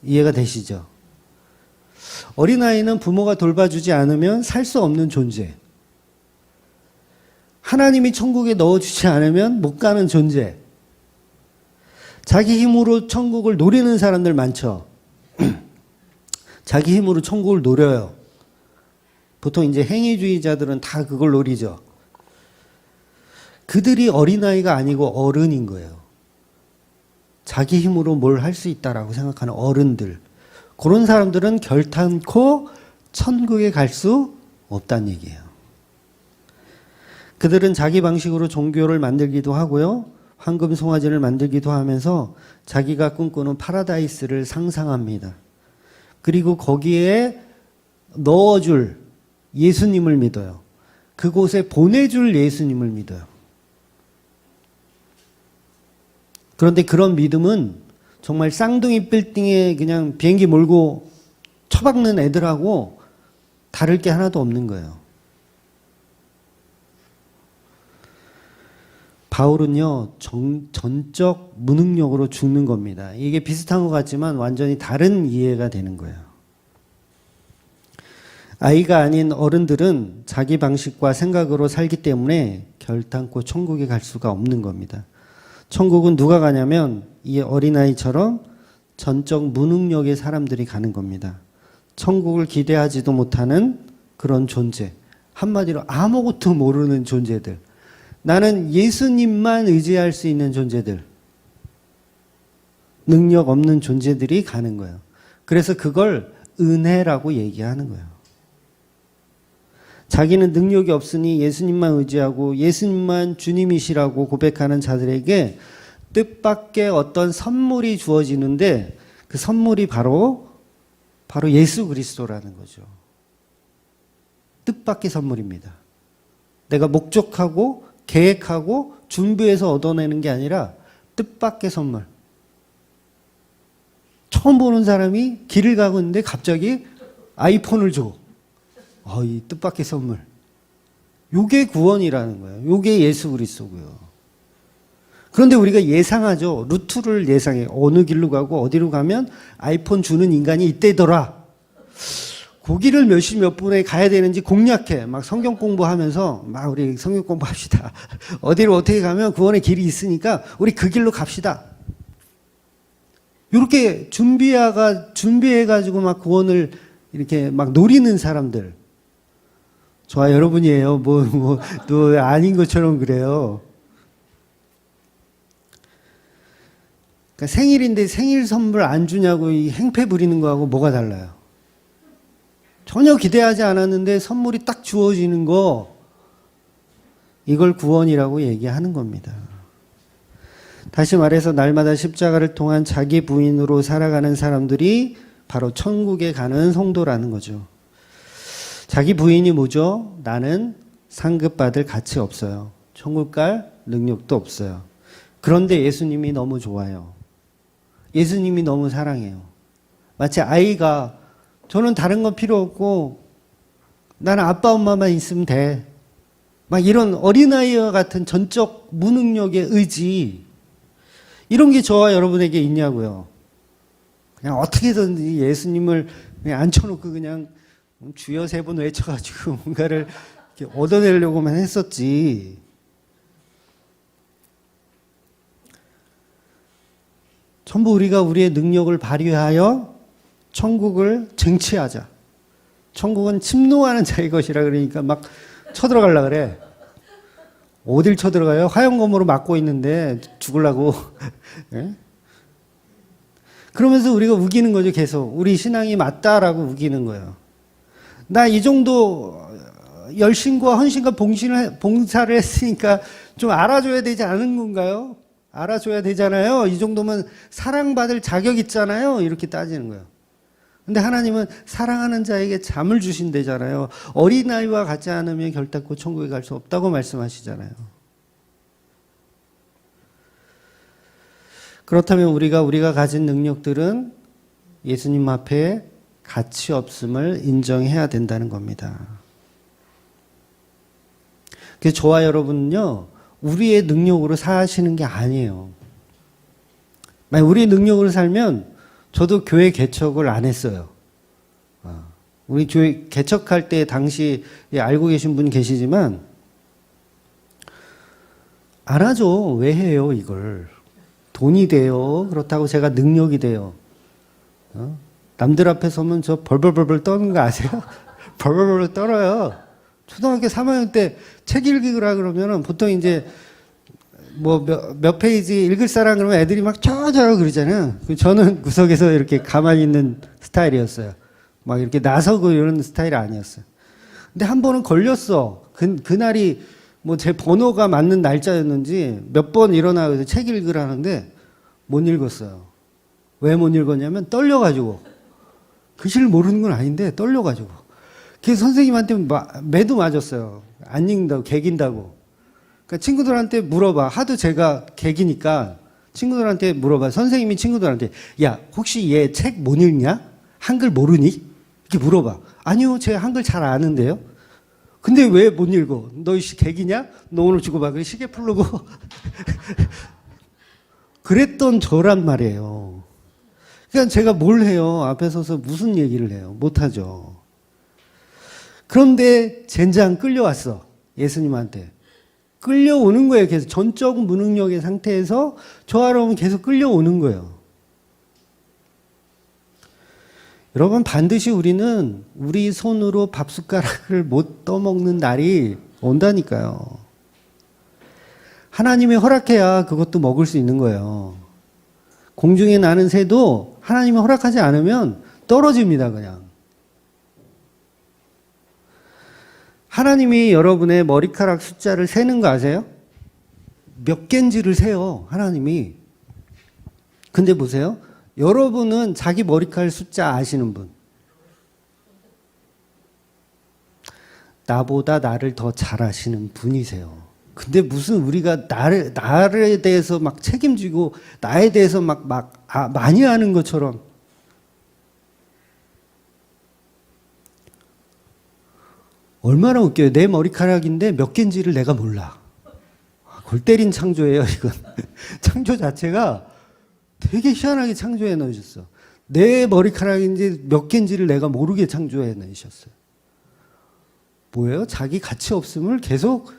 이해가 되시죠? 어린아이는 부모가 돌봐주지 않으면 살 수 없는 존재. 하나님이 천국에 넣어주지 않으면 못 가는 존재. 자기 힘으로 천국을 노리는 사람들 많죠. 자기 힘으로 천국을 노려요. 보통 이제 행위주의자들은 다 그걸 노리죠. 그들이 어린아이가 아니고 어른인 거예요. 자기 힘으로 뭘 할 수 있다라고 생각하는 어른들. 그런 사람들은 결탄코 천국에 갈 수 없다는 얘기예요. 그들은 자기 방식으로 종교를 만들기도 하고요. 황금 송아지를 만들기도 하면서 자기가 꿈꾸는 파라다이스를 상상합니다. 그리고 거기에 넣어줄 예수님을 믿어요. 그곳에 보내줄 예수님을 믿어요. 그런데 그런 믿음은 정말 쌍둥이 빌딩에 그냥 비행기 몰고 처박는 애들하고 다를 게 하나도 없는 거예요. 바울은요, 전적 무능력으로 죽는 겁니다. 이게 비슷한 것 같지만 완전히 다른 이해가 되는 거예요. 아이가 아닌 어른들은 자기 방식과 생각으로 살기 때문에 결단코 천국에 갈 수가 없는 겁니다. 천국은 누가 가냐면 이 어린아이처럼 전적 무능력의 사람들이 가는 겁니다. 천국을 기대하지도 못하는 그런 존재. 한마디로 아무것도 모르는 존재들. 나는 예수님만 의지할 수 있는 존재들. 능력 없는 존재들이 가는 거예요. 그래서 그걸 은혜라고 얘기하는 거예요. 자기는 능력이 없으니 예수님만 의지하고 예수님만 주님이시라고 고백하는 자들에게 뜻밖의 어떤 선물이 주어지는데 그 선물이 바로 예수 그리스도라는 거죠. 뜻밖의 선물입니다. 내가 목적하고 계획하고 준비해서 얻어내는 게 아니라 뜻밖의 선물. 처음 보는 사람이 길을 가고 있는데 갑자기 아이폰을 줘. 이 뜻밖의 선물. 요게 구원이라는 거예요. 요게 예수 그리스도고요. 그런데 우리가 예상하죠. 루트를 예상해. 어느 길로 가고 어디로 가면 아이폰 주는 인간이 이때더라. 그 길을 몇 분에 가야 되는지 공략해. 막 성경 공부하면서 막 우리 성경 공부합시다. 어디로 어떻게 가면 구원의 길이 있으니까 우리 그 길로 갑시다. 이렇게 준비해가지고 막 구원을 이렇게 막 노리는 사람들. 저와 여러분이에요. 또 아닌 것처럼 그래요. 그러니까 생일인데 생일 선물 안 주냐고 이 행패 부리는 거하고 뭐가 달라요? 전혀 기대하지 않았는데 선물이 딱 주어지는 거, 이걸 구원이라고 얘기하는 겁니다. 다시 말해서 날마다 십자가를 통한 자기 부인으로 살아가는 사람들이 바로 천국에 가는 성도라는 거죠. 자기 부인이 뭐죠? 나는 상급받을 가치 없어요. 천국 갈 능력도 없어요. 그런데 예수님이 너무 좋아요. 예수님이 너무 사랑해요. 마치 아이가 저는 다른 건 필요 없고 나는 아빠 엄마만 있으면 돼. 막 이런 어린아이와 같은 전적 무능력의 의지, 이런 게 저와 여러분에게 있냐고요. 그냥 어떻게든지 예수님을 그냥 앉혀놓고 그냥 주여 3번 외쳐가지고 뭔가를 얻어내려고만 했었지. 전부 우리가 우리의 능력을 발휘하여 천국을 쟁취하자. 천국은 침노하는 자의 것이라 그러니까 막 쳐들어가려고 그래. 어딜 쳐들어가요? 화염검으로 막고 있는데 죽으려고. 네? 그러면서 우리가 우기는 거죠, 계속. 우리 신앙이 맞다라고 우기는 거예요. 나 이 정도 열심과 헌신과 봉사를 했으니까 좀 알아줘야 되지 않은 건가요? 알아줘야 되잖아요. 이 정도면 사랑받을 자격 있잖아요. 이렇게 따지는 거예요. 근데 하나님은 사랑하는 자에게 잠을 주신대잖아요. 어린아이와 같지 않으면 결단코 천국에 갈 수 없다고 말씀하시잖아요. 그렇다면 우리가 가진 능력들은 예수님 앞에 가치 없음을 인정해야 된다는 겁니다. 그래서 저와 여러분은요, 우리의 능력으로 사시는 게 아니에요. 만약 우리의 능력으로 살면 저도 교회 개척을 안 했어요. 우리 교회 개척할 때 당시 알고 계신 분 계시지만 안 하죠. 왜 해요, 이걸? 돈이 돼요. 그렇다고 제가 능력이 돼요. 남들 앞에 서면 저 벌벌벌벌 떠는 거 아세요? 벌벌벌 떨어요. 초등학교 3학년 때 책 읽으라 그러면은 보통 이제 뭐 몇 페이지 읽을 사람 그러면 애들이 막 쩌저러 그러잖아요. 저는 구석에서 이렇게 가만히 있는 스타일이었어요. 막 이렇게 나서고 이런 스타일이 아니었어요. 근데 한 번은 걸렸어. 그날이 뭐 제 번호가 맞는 날짜였는지 몇 번 일어나서 책 읽으라는데 못 읽었어요. 왜 못 읽었냐면 떨려가지고. 글씨를 모르는 건 아닌데 떨려가지고. 그래서 선생님한테 매도 맞았어요. 안 읽는다고, 개긴다고. 그러니까 친구들한테 물어봐. 하도 제가 개기니까 친구들한테 물어봐. 선생님이 친구들한테, 야, 혹시 얘 책 못 읽냐? 한글 모르니? 이렇게 물어봐. 아니요, 제 한글 잘 아는데요. 근데 왜 못 읽어? 너 개기냐? 너 오늘 주고 봐. 그래, 시계 풀르고. 그랬던 저란 말이에요. 그러니까 제가 뭘 해요? 앞에 서서 무슨 얘기를 해요? 못하죠. 그런데 젠장 끌려왔어. 예수님한테. 끌려오는 거예요. 계속 전적 무능력의 상태에서 저하러 오면 계속 끌려오는 거예요. 여러분, 반드시 우리는 우리 손으로 밥 숟가락을 못 떠먹는 날이 온다니까요. 하나님이 허락해야 그것도 먹을 수 있는 거예요. 공중에 나는 새도 하나님이 허락하지 않으면 떨어집니다, 그냥. 하나님이 여러분의 머리카락 숫자를 세는 거 아세요? 몇 개인지를 세요, 하나님이. 근데 보세요. 여러분은 자기 머리카락 숫자 아시는 분. 나보다 나를 더 잘 아시는 분이세요. 근데 무슨 우리가 나에 대해서 막 책임지고 나에 대해서 많이 아는 것처럼. 얼마나 웃겨요. 내 머리카락인데 몇 개인지를 내가 몰라. 골 때린 창조예요, 이건. 창조 자체가 되게 희한하게 창조해 넣으셨어. 내 머리카락인지 몇 개인지를 내가 모르게 창조해 넣으셨어요. 뭐예요? 자기 가치 없음을 계속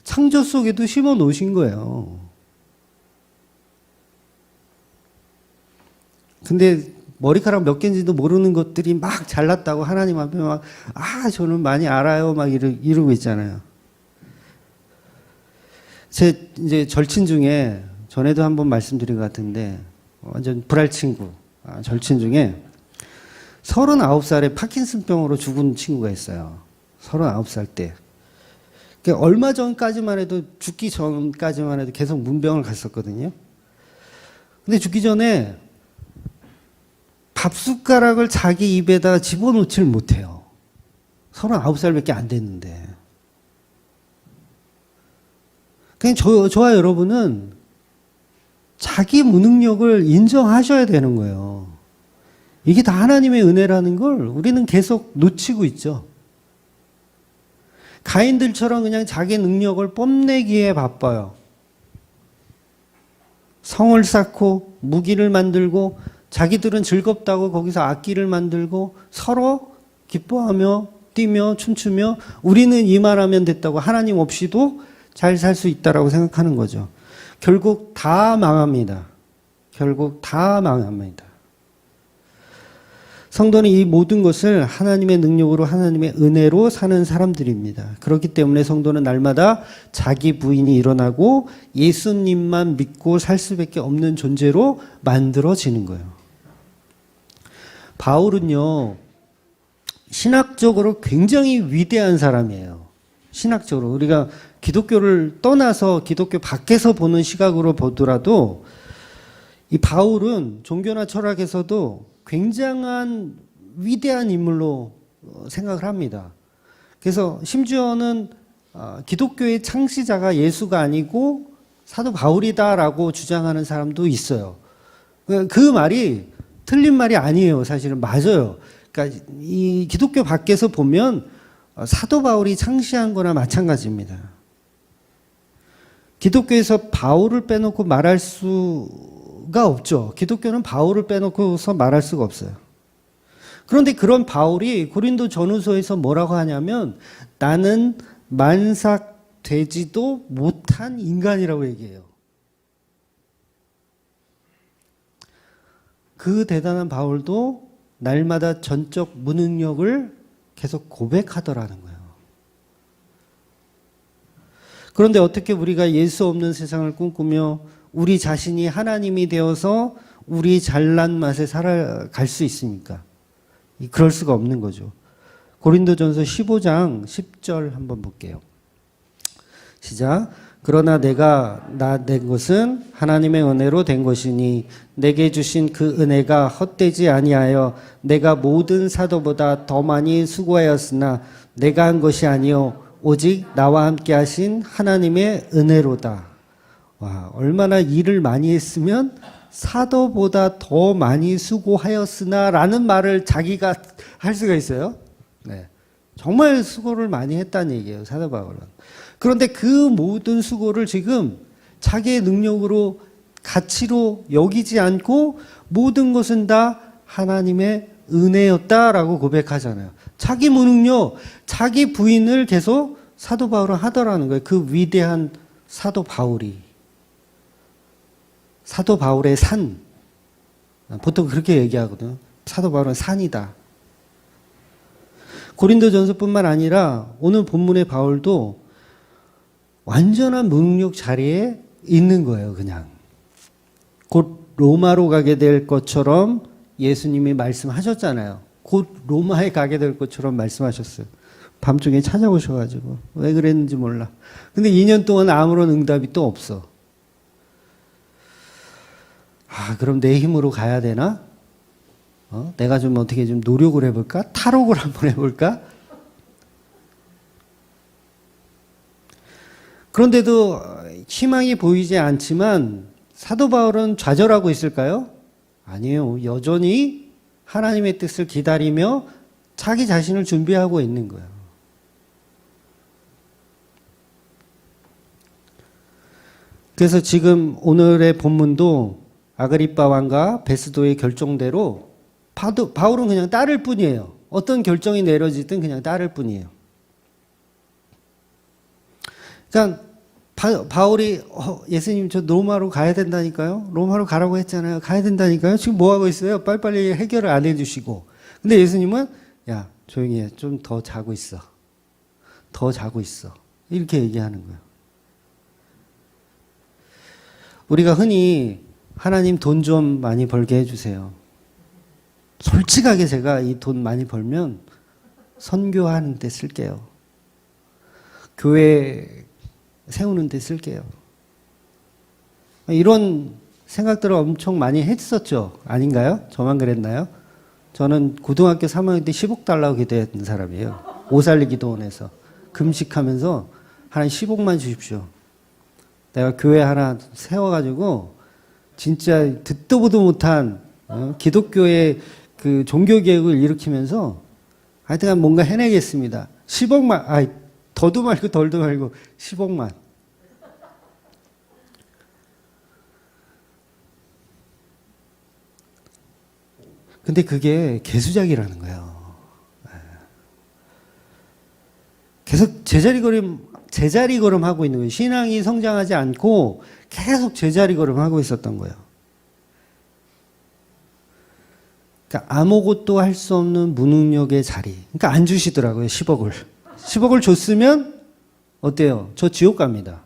창조 속에도 심어 놓으신 거예요. 근데 머리카락 몇 개인지도 모르는 것들이 막 잘났다고 하나님 앞에 저는 많이 알아요. 막 이러고 있잖아요. 제 이제 절친 중에 전에도 한번 말씀드린 것 같은데 완전 불알 친구, 절친 중에 39살에 파킨슨병으로 죽은 친구가 있어요. 39살 때. 그러니까 얼마 전까지만 해도, 죽기 전까지만 해도 계속 문병을 갔었거든요. 근데 죽기 전에 밥숟가락을 자기 입에다 집어넣지를 못해요. 39살밖에 안 됐는데. 그냥 저와 여러분은 자기 무능력을 인정하셔야 되는 거예요. 이게 다 하나님의 은혜라는 걸 우리는 계속 놓치고 있죠. 가인들처럼 그냥 자기 능력을 뽐내기에 바빠요. 성을 쌓고 무기를 만들고 자기들은 즐겁다고 거기서 악기를 만들고 서로 기뻐하며 뛰며 춤추며 우리는 이만하면 됐다고 하나님 없이도 잘 살 수 있다라고 생각하는 거죠. 결국 다 망합니다. 결국 다 망합니다. 성도는 이 모든 것을 하나님의 능력으로 하나님의 은혜로 사는 사람들입니다. 그렇기 때문에 성도는 날마다 자기 부인이 일어나고 예수님만 믿고 살 수밖에 없는 존재로 만들어지는 거예요. 바울은요, 신학적으로 굉장히 위대한 사람이에요. 신학적으로. 우리가 기독교를 떠나서 기독교 밖에서 보는 시각으로 보더라도 이 바울은 종교나 철학에서도 굉장한 위대한 인물로 생각을 합니다. 그래서 심지어는 기독교의 창시자가 예수가 아니고 사도 바울이다라고 주장하는 사람도 있어요. 그 말이 틀린 말이 아니에요. 사실은 맞아요. 그러니까 이 기독교 밖에서 보면 사도 바울이 창시한 거나 마찬가지입니다. 기독교에서 바울을 빼놓고 말할 수가 없죠. 기독교는 바울을 빼놓고서 말할 수가 없어요. 그런데 그런 바울이 고린도 전후서에서 뭐라고 하냐면 나는 만삭되지도 못한 인간이라고 얘기해요. 그 대단한 바울도 날마다 전적 무능력을 계속 고백하더라는 거예요. 그런데 어떻게 우리가 예수 없는 세상을 꿈꾸며 우리 자신이 하나님이 되어서 우리 잘난 맛에 살아갈 수 있습니까? 그럴 수가 없는 거죠. 고린도전서 15장 10절 한번 볼게요. 시작. 그러나 내가 낸 것은 하나님의 은혜로 된 것이니 내게 주신 그 은혜가 헛되지 아니하여 내가 모든 사도보다 더 많이 수고하였으나 내가 한 것이 아니요 오직 나와 함께 하신 하나님의 은혜로다. 와, 얼마나 일을 많이 했으면 사도보다 더 많이 수고하였으나 라는 말을 자기가 할 수가 있어요. 네. 정말 수고를 많이 했다는 얘기예요, 사도 바울은. 그런데 그 모든 수고를 지금 자기의 능력으로 가치로 여기지 않고 모든 것은 다 하나님의 은혜였다라고 고백하잖아요. 자기 무능력, 자기 부인을 계속 사도 바울은 하더라는 거예요. 그 위대한 사도 바울이. 사도 바울의 산. 보통 그렇게 얘기하거든요. 사도 바울은 산이다. 고린도전서뿐만 아니라 오늘 본문의 바울도 완전한 무능력 자리에 있는 거예요, 그냥. 곧 로마로 가게 될 것처럼 예수님이 말씀하셨잖아요. 곧 로마에 가게 될 것처럼 말씀하셨어요. 밤중에 찾아오셔가지고. 왜 그랬는지 몰라. 근데 2년 동안 아무런 응답이 또 없어. 아, 그럼 내 힘으로 가야 되나? 내가 좀 어떻게 좀 노력을 해볼까? 탈옥을 한번 해볼까? 그런데도 희망이 보이지 않지만 사도 바울은 좌절하고 있을까요? 아니에요. 여전히 하나님의 뜻을 기다리며 자기 자신을 준비하고 있는 거예요. 그래서 지금 오늘의 본문도 아그리빠 왕과 베스도의 결정대로 바울은 그냥 따를 뿐이에요. 어떤 결정이 내려지든 그냥 따를 뿐이에요. 그러니까 바울이 예수님 저 로마로 가야 된다니까요. 로마로 가라고 했잖아요. 가야 된다니까요. 지금 뭐 하고 있어요? 빨리빨리 해결을 안 해주시고. 근데 예수님은 야 조용히 해. 좀 더 자고 있어. 더 자고 있어. 이렇게 얘기하는 거예요. 우리가 흔히 하나님 돈 좀 많이 벌게 해주세요. 솔직하게 제가 이 돈 많이 벌면 선교하는 데 쓸게요. 교회 세우는 데 쓸게요. 이런 생각들을 엄청 많이 했었죠. 아닌가요? 저만 그랬나요? 저는 고등학교 3학년 때 10억 달라고 기도했던 사람이에요. 오살리기도원에서 금식하면서 하나님 10억만 주십시오. 내가 교회 하나 세워가지고 진짜 듣도 보도 못한 기독교의 그 종교개혁을 일으키면서 하여튼 뭔가 해내겠습니다. 10억만, 더도 말고 덜도 말고 10억만. 근데 그게 개수작이라는 거예요. 계속 제자리 걸음 하고 있는 거예요. 신앙이 성장하지 않고 계속 제자리 걸음 하고 있었던 거예요. 그러니까 아무것도 할 수 없는 무능력의 자리. 그러니까 안 주시더라고요, 10억을. 10억을 줬으면 어때요? 저 지옥 갑니다.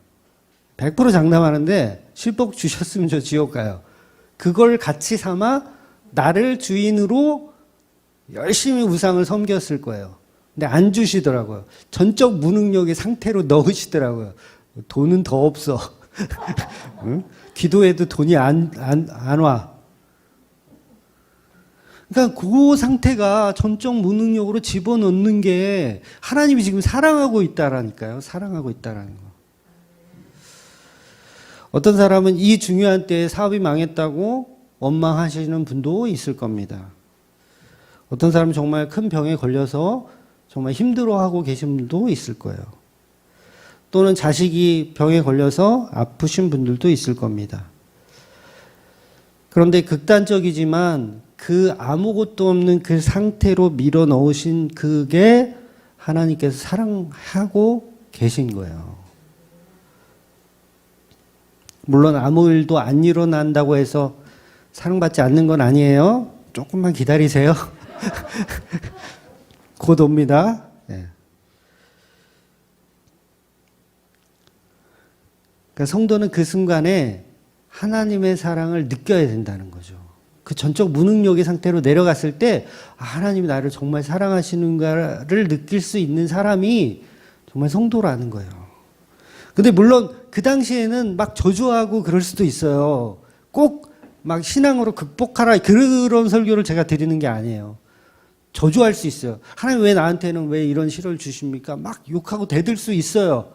100% 장담하는데 10억 주셨으면 저 지옥 가요. 그걸 가치 삼아 나를 주인으로 열심히 우상을 섬겼을 거예요. 근데 안 주시더라고요. 전적 무능력의 상태로 넣으시더라고요. 돈은 더 없어. 응? 기도해도 돈이 안 와. 그러니까 그 상태가 전적 무능력으로 집어넣는 게 하나님이 지금 사랑하고 있다라니까요. 사랑하고 있다라는 거. 어떤 사람은 이 중요한 때에 사업이 망했다고 원망하시는 분도 있을 겁니다. 어떤 사람은 정말 큰 병에 걸려서 정말 힘들어하고 계신 분도 있을 거예요. 또는 자식이 병에 걸려서 아프신 분들도 있을 겁니다. 그런데 극단적이지만 그 아무것도 없는 그 상태로 밀어 넣으신 그게 하나님께서 사랑하고 계신 거예요. 물론 아무 일도 안 일어난다고 해서 사랑받지 않는 건 아니에요. 조금만 기다리세요. 곧 옵니다. 네. 그러니까 성도는 그 순간에 하나님의 사랑을 느껴야 된다는 거죠. 그 전적 무능력의 상태로 내려갔을 때 하나님이 나를 정말 사랑하시는가를 느낄 수 있는 사람이 정말 성도라는 거예요. 근데 물론 그 당시에는 막 저주하고 그럴 수도 있어요. 꼭 막 신앙으로 극복하라 그런 설교를 제가 드리는 게 아니에요. 저주할 수 있어요. 하나님 왜 나한테는 왜 이런 시련을 주십니까? 막 욕하고 대들 수 있어요.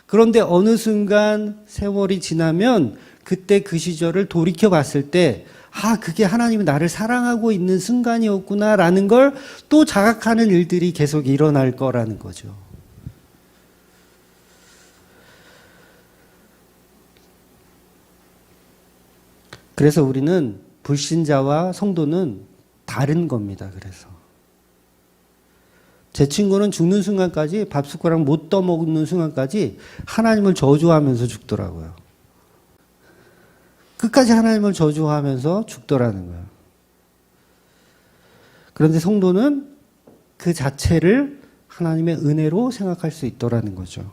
그런데 어느 순간 세월이 지나면 그때 그 시절을 돌이켜 봤을 때 그게 하나님이 나를 사랑하고 있는 순간이었구나라는 걸 또 자각하는 일들이 계속 일어날 거라는 거죠. 그래서 우리는 불신자와 성도는 다른 겁니다. 그래서 제 친구는 죽는 순간까지 밥 숟가락 못 떠먹는 순간까지 하나님을 저주하면서 죽더라고요. 끝까지 하나님을 저주하면서 죽더라는 거예요. 그런데 성도는 그 자체를 하나님의 은혜로 생각할 수 있더라는 거죠.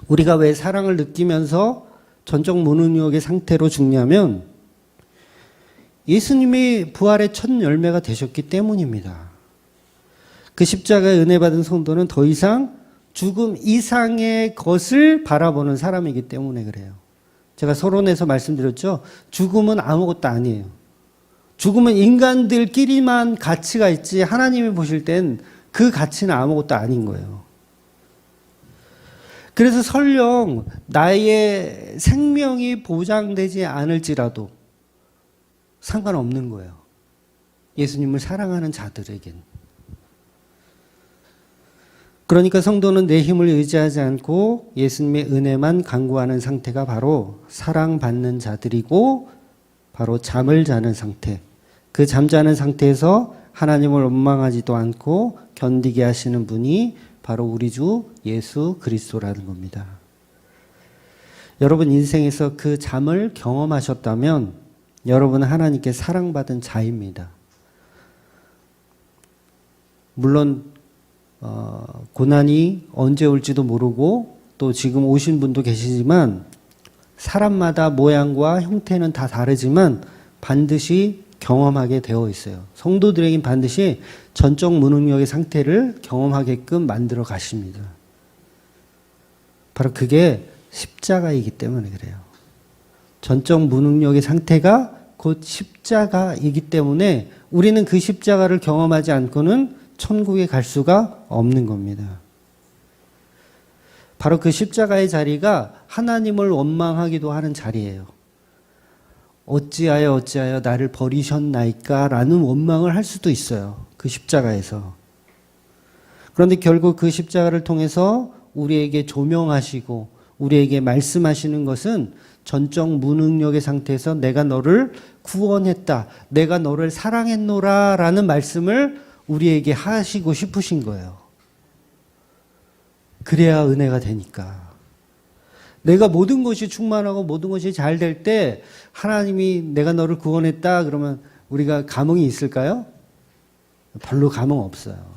우리가 왜 사랑을 느끼면서 전적 무능력의 상태로 죽냐면 예수님이 부활의 첫 열매가 되셨기 때문입니다. 그 십자가의 은혜 받은 성도는 더 이상 죽음 이상의 것을 바라보는 사람이기 때문에 그래요. 제가 서론에서 말씀드렸죠. 죽음은 아무것도 아니에요. 죽음은 인간들끼리만 가치가 있지 하나님이 보실 땐 그 가치는 아무것도 아닌 거예요. 그래서 설령 나의 생명이 보장되지 않을지라도 상관없는 거예요. 예수님을 사랑하는 자들에겐. 그러니까 성도는 내 힘을 의지하지 않고 예수님의 은혜만 간구하는 상태가 바로 사랑받는 자들이고 바로 잠을 자는 상태. 그 잠자는 상태에서 하나님을 원망하지도 않고 견디게 하시는 분이 바로 우리 주 예수 그리스도라는 겁니다. 여러분 인생에서 그 잠을 경험하셨다면 여러분은 하나님께 사랑받은 자입니다. 물론 고난이 언제 올지도 모르고 또 지금 오신 분도 계시지만 사람마다 모양과 형태는 다 다르지만 반드시 경험하게 되어 있어요. 성도들에겐 반드시 전적 무능력의 상태를 경험하게끔 만들어 가십니다. 바로 그게 십자가이기 때문에 그래요. 전적 무능력의 상태가 곧 십자가이기 때문에 우리는 그 십자가를 경험하지 않고는 천국에 갈 수가 없는 겁니다. 바로 그 십자가의 자리가 하나님을 원망하기도 하는 자리예요. 어찌하여 나를 버리셨나이까 라는 원망을 할 수도 있어요. 그 십자가에서. 그런데 결국 그 십자가를 통해서 우리에게 조명하시고 우리에게 말씀하시는 것은 전적 무능력의 상태에서 내가 너를 구원했다. 내가 너를 사랑했노라 라는 말씀을 우리에게 하시고 싶으신 거예요. 그래야 은혜가 되니까. 내가 모든 것이 충만하고 모든 것이 잘 될 때 하나님이 내가 너를 구원했다 그러면 우리가 감흥이 있을까요? 별로 감흥 없어요.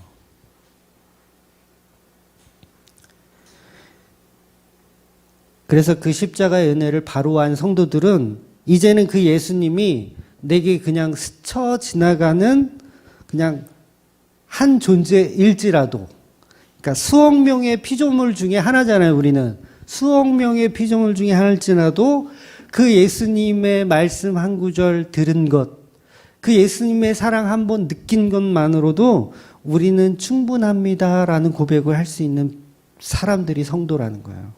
그래서 그 십자가의 은혜를 바로 한 성도들은 이제는 그 예수님이 내게 그냥 스쳐 지나가는 그냥 한 존재일지라도, 그러니까 수억 명의 피조물 중에 하나잖아요, 우리는. 수억 명의 피조물 중에 하나일지라도 그 예수님의 말씀 한 구절 들은 것, 그 예수님의 사랑 한 번 느낀 것만으로도 우리는 충분합니다라는 고백을 할 수 있는 사람들이 성도라는 거예요.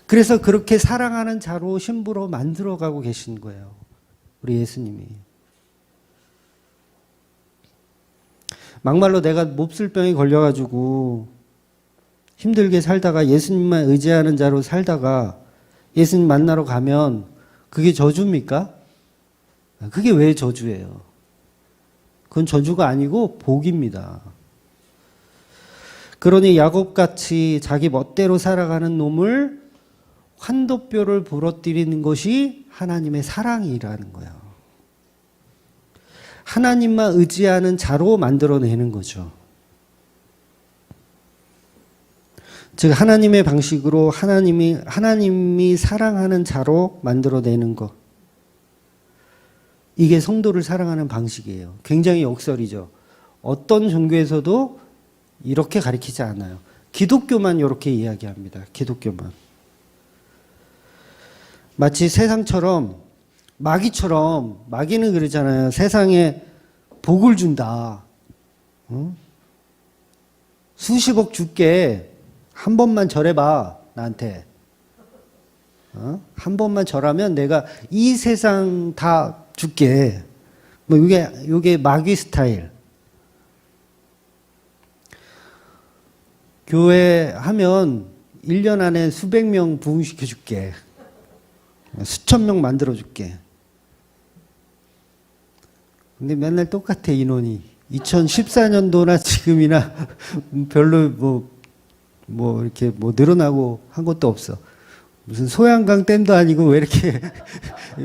그래서 그렇게 사랑하는 자로 신부로 만들어가고 계신 거예요, 우리 예수님이. 막말로 내가 몹쓸병에 걸려가지고 힘들게 살다가 예수님만 의지하는 자로 살다가 예수님 만나러 가면 그게 저주입니까? 그게 왜 저주예요? 그건 저주가 아니고 복입니다. 그러니 야곱같이 자기 멋대로 살아가는 놈을 환도뼈를 부러뜨리는 것이 하나님의 사랑이라는 거예요. 하나님만 의지하는 자로 만들어내는 거죠. 즉 하나님의 방식으로 하나님이 사랑하는 자로 만들어내는 것. 이게 성도를 사랑하는 방식이에요. 굉장히 역설이죠. 어떤 종교에서도 이렇게 가르치지 않아요. 기독교만 이렇게 이야기합니다. 기독교만. 마치 세상처럼 마귀는 그러잖아요. 세상에 복을 준다. 수십억 줄게. 한 번만 절해봐, 나한테. 한 번만 절하면 내가 이 세상 다 줄게. 뭐, 요게 마귀 스타일. 교회 하면 1년 안에 수백 명 부흥시켜 줄게. 수천 명 만들어 줄게. 근데 맨날 똑같아, 인원이. 2014년도나 지금이나 별로 이렇게 늘어나고 한 것도 없어. 무슨 소양강 댐도 아니고 왜 이렇게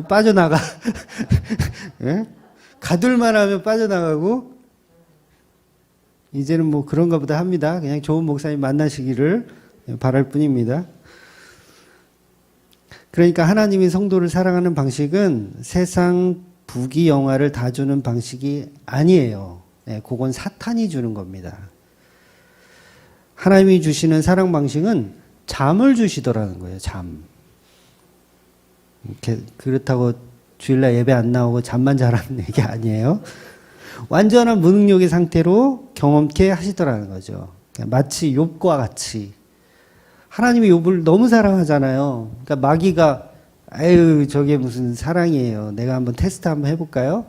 빠져나가? 예? 가둘만 하면 빠져나가고, 이제는 뭐 그런가 보다 합니다. 그냥 좋은 목사님 만나시기를 바랄 뿐입니다. 그러니까 하나님이 성도를 사랑하는 방식은 세상 부귀영화를 다 주는 방식이 아니에요. 네, 그건 사탄이 주는 겁니다. 하나님이 주시는 사랑 방식은 잠을 주시더라는 거예요. 잠. 그렇다고 주일날 예배 안 나오고 잠만 자라는 얘기 아니에요. 완전한 무능력의 상태로 경험케 하시더라는 거죠. 마치 욥과 같이. 하나님이 욥을 너무 사랑하잖아요. 그러니까 마귀가 아유 저게 무슨 사랑이에요. 내가 한번 테스트 한번 해볼까요?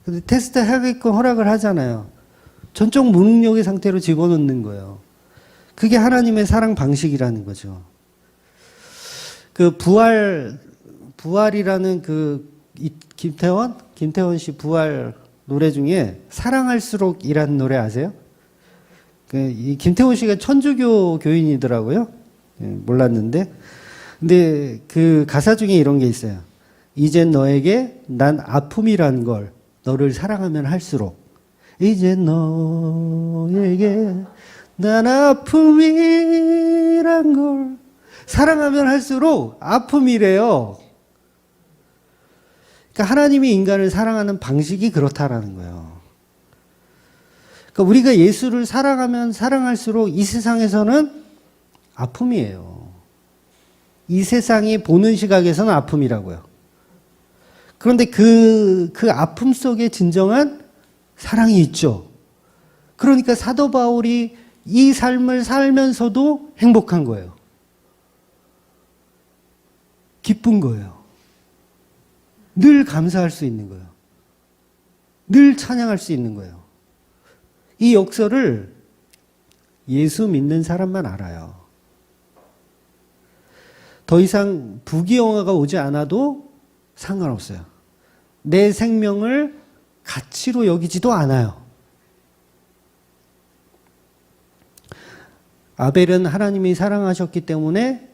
근데 테스트 하게끔 허락을 하잖아요. 전적 무능력의 상태로 집어넣는 거예요. 그게 하나님의 사랑 방식이라는 거죠. 그 부활이라는 김태원 씨 부활 노래 중에 사랑할수록이라는 노래 아세요? 이 김태원 씨가 천주교 교인이더라고요. 몰랐는데. 근데 그 가사 중에 이런 게 있어요. 이젠 너에게 난 아픔이란 걸 너를 사랑하면 할수록. 이젠 너에게 난 아픔이란 걸 사랑하면 할수록 아픔이래요. 그러니까 하나님이 인간을 사랑하는 방식이 그렇다라는 거예요. 그러니까 우리가 예수를 사랑하면 사랑할수록 이 세상에서는 아픔이에요. 이 세상이 보는 시각에서는 아픔이라고요. 그런데 그 아픔 속에 진정한 사랑이 있죠. 그러니까 사도 바울이 이 삶을 살면서도 행복한 거예요. 기쁜 거예요. 늘 감사할 수 있는 거예요. 늘 찬양할 수 있는 거예요. 이 역설을 예수 믿는 사람만 알아요. 더 이상 부귀영화가 오지 않아도 상관없어요. 내 생명을 가치로 여기지도 않아요. 아벨은 하나님이 사랑하셨기 때문에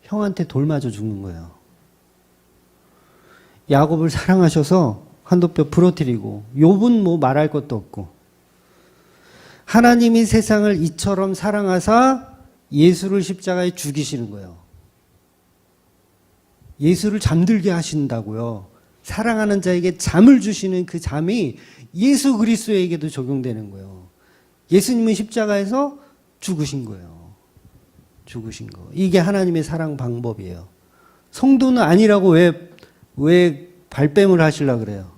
형한테 돌 맞아 죽는 거예요. 야곱을 사랑하셔서 한도뼈 부러뜨리고, 욥은 뭐 말할 것도 없고, 하나님이 세상을 이처럼 사랑하사 예수를 십자가에 죽이시는 거예요. 예수를 잠들게 하신다고요. 사랑하는 자에게 잠을 주시는 그 잠이 예수 그리스도에게도 적용되는 거예요. 예수님은 십자가에서 죽으신 거예요. 죽으신 거. 이게 하나님의 사랑 방법이에요. 성도는 아니라고 왜 발뺌을 하시려고 그래요?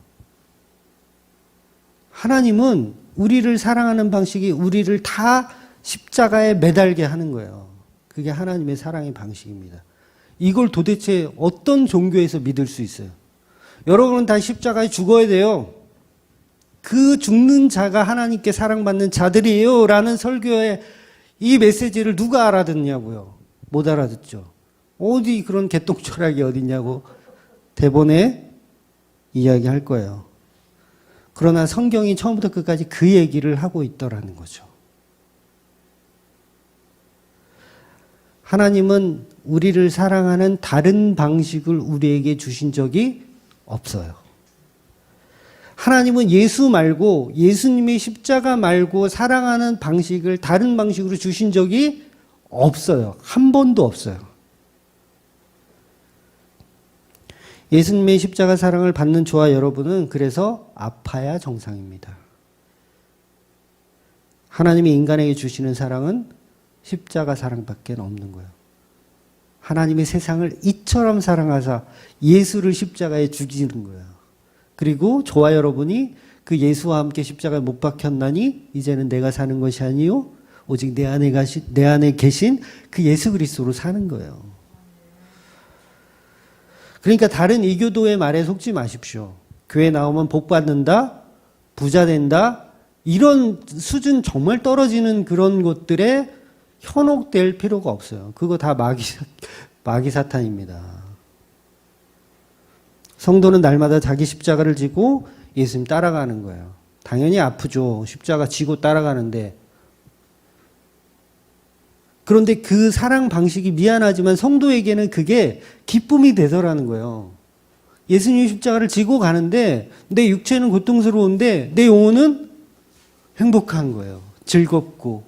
하나님은 우리를 사랑하는 방식이 우리를 다 십자가에 매달게 하는 거예요. 그게 하나님의 사랑의 방식입니다. 이걸 도대체 어떤 종교에서 믿을 수 있어요? 여러분은 다 십자가에 죽어야 돼요. 그 죽는 자가 하나님께 사랑받는 자들이에요. 라는 설교의 이 메시지를 누가 알아듣냐고요? 못 알아듣죠. 어디 그런 개똥 철학이 어딨냐고 대본에 이야기할 거예요. 그러나 성경이 처음부터 끝까지 그 얘기를 하고 있더라는 거죠. 하나님은 우리를 사랑하는 다른 방식을 우리에게 주신 적이 없어요. 하나님은 예수 말고, 예수님의 십자가 말고 사랑하는 방식을 다른 방식으로 주신 적이 없어요. 한 번도 없어요. 예수님의 십자가 사랑을 받는 저와 여러분은 그래서 아파야 정상입니다. 하나님이 인간에게 주시는 사랑은 십자가 사랑밖에 없는 거예요. 하나님이 세상을 이처럼 사랑하사 예수를 십자가에 죽이는 거예요. 그리고 저와 여러분이 그 예수와 함께 십자가에 못 박혔나니 이제는 내가 사는 것이 아니요 오직 내 안에 계신 그 예수 그리스도로 사는 거예요. 그러니까 다른 이교도의 말에 속지 마십시오. 교회 나오면 복 받는다, 부자 된다, 이런 수준 정말 떨어지는 그런 것들에 현혹될 필요가 없어요. 그거 다 마귀 사탄입니다. 성도는 날마다 자기 십자가를 지고 예수님 따라가는 거예요. 당연히 아프죠. 십자가 지고 따라가는데. 그런데 그 사랑 방식이 미안하지만 성도에게는 그게 기쁨이 되더라는 거예요. 예수님이 십자가를 지고 가는데 내 육체는 고통스러운데 내 영혼은 행복한 거예요. 즐겁고.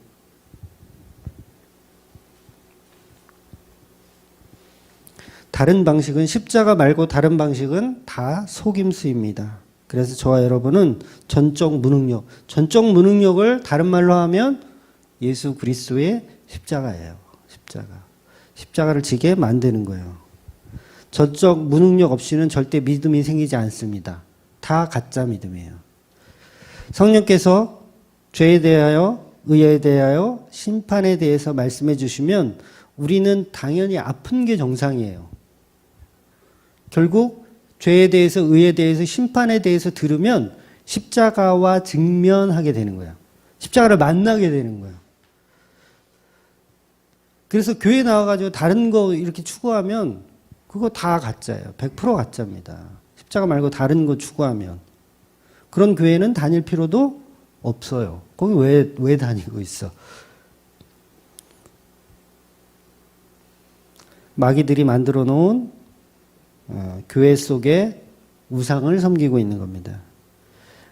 다른 방식은, 십자가 말고 다른 방식은 다 속임수입니다. 그래서 저와 여러분은 전적 무능력을 다른 말로 하면 예수 그리스도의 십자가예요. 십자가를 지게 만드는 거예요. 전적 무능력 없이는 절대 믿음이 생기지 않습니다. 다 가짜 믿음이에요. 성령께서 죄에 대하여, 의에 대하여, 심판에 대해서 말씀해 주시면 우리는 당연히 아픈 게 정상이에요. 결국 죄에 대해서, 의에 대해서, 심판에 대해서 들으면 십자가와 직면하게 되는 거예요. 십자가를 만나게 되는 거예요. 그래서 교회 나와가지고 다른 거 이렇게 추구하면 그거 다 가짜예요. 100% 가짜입니다. 십자가 말고 다른 거 추구하면. 그런 교회는 다닐 필요도 없어요. 거기 왜 다니고 있어? 마귀들이 만들어 놓은 교회 속에 우상을 섬기고 있는 겁니다.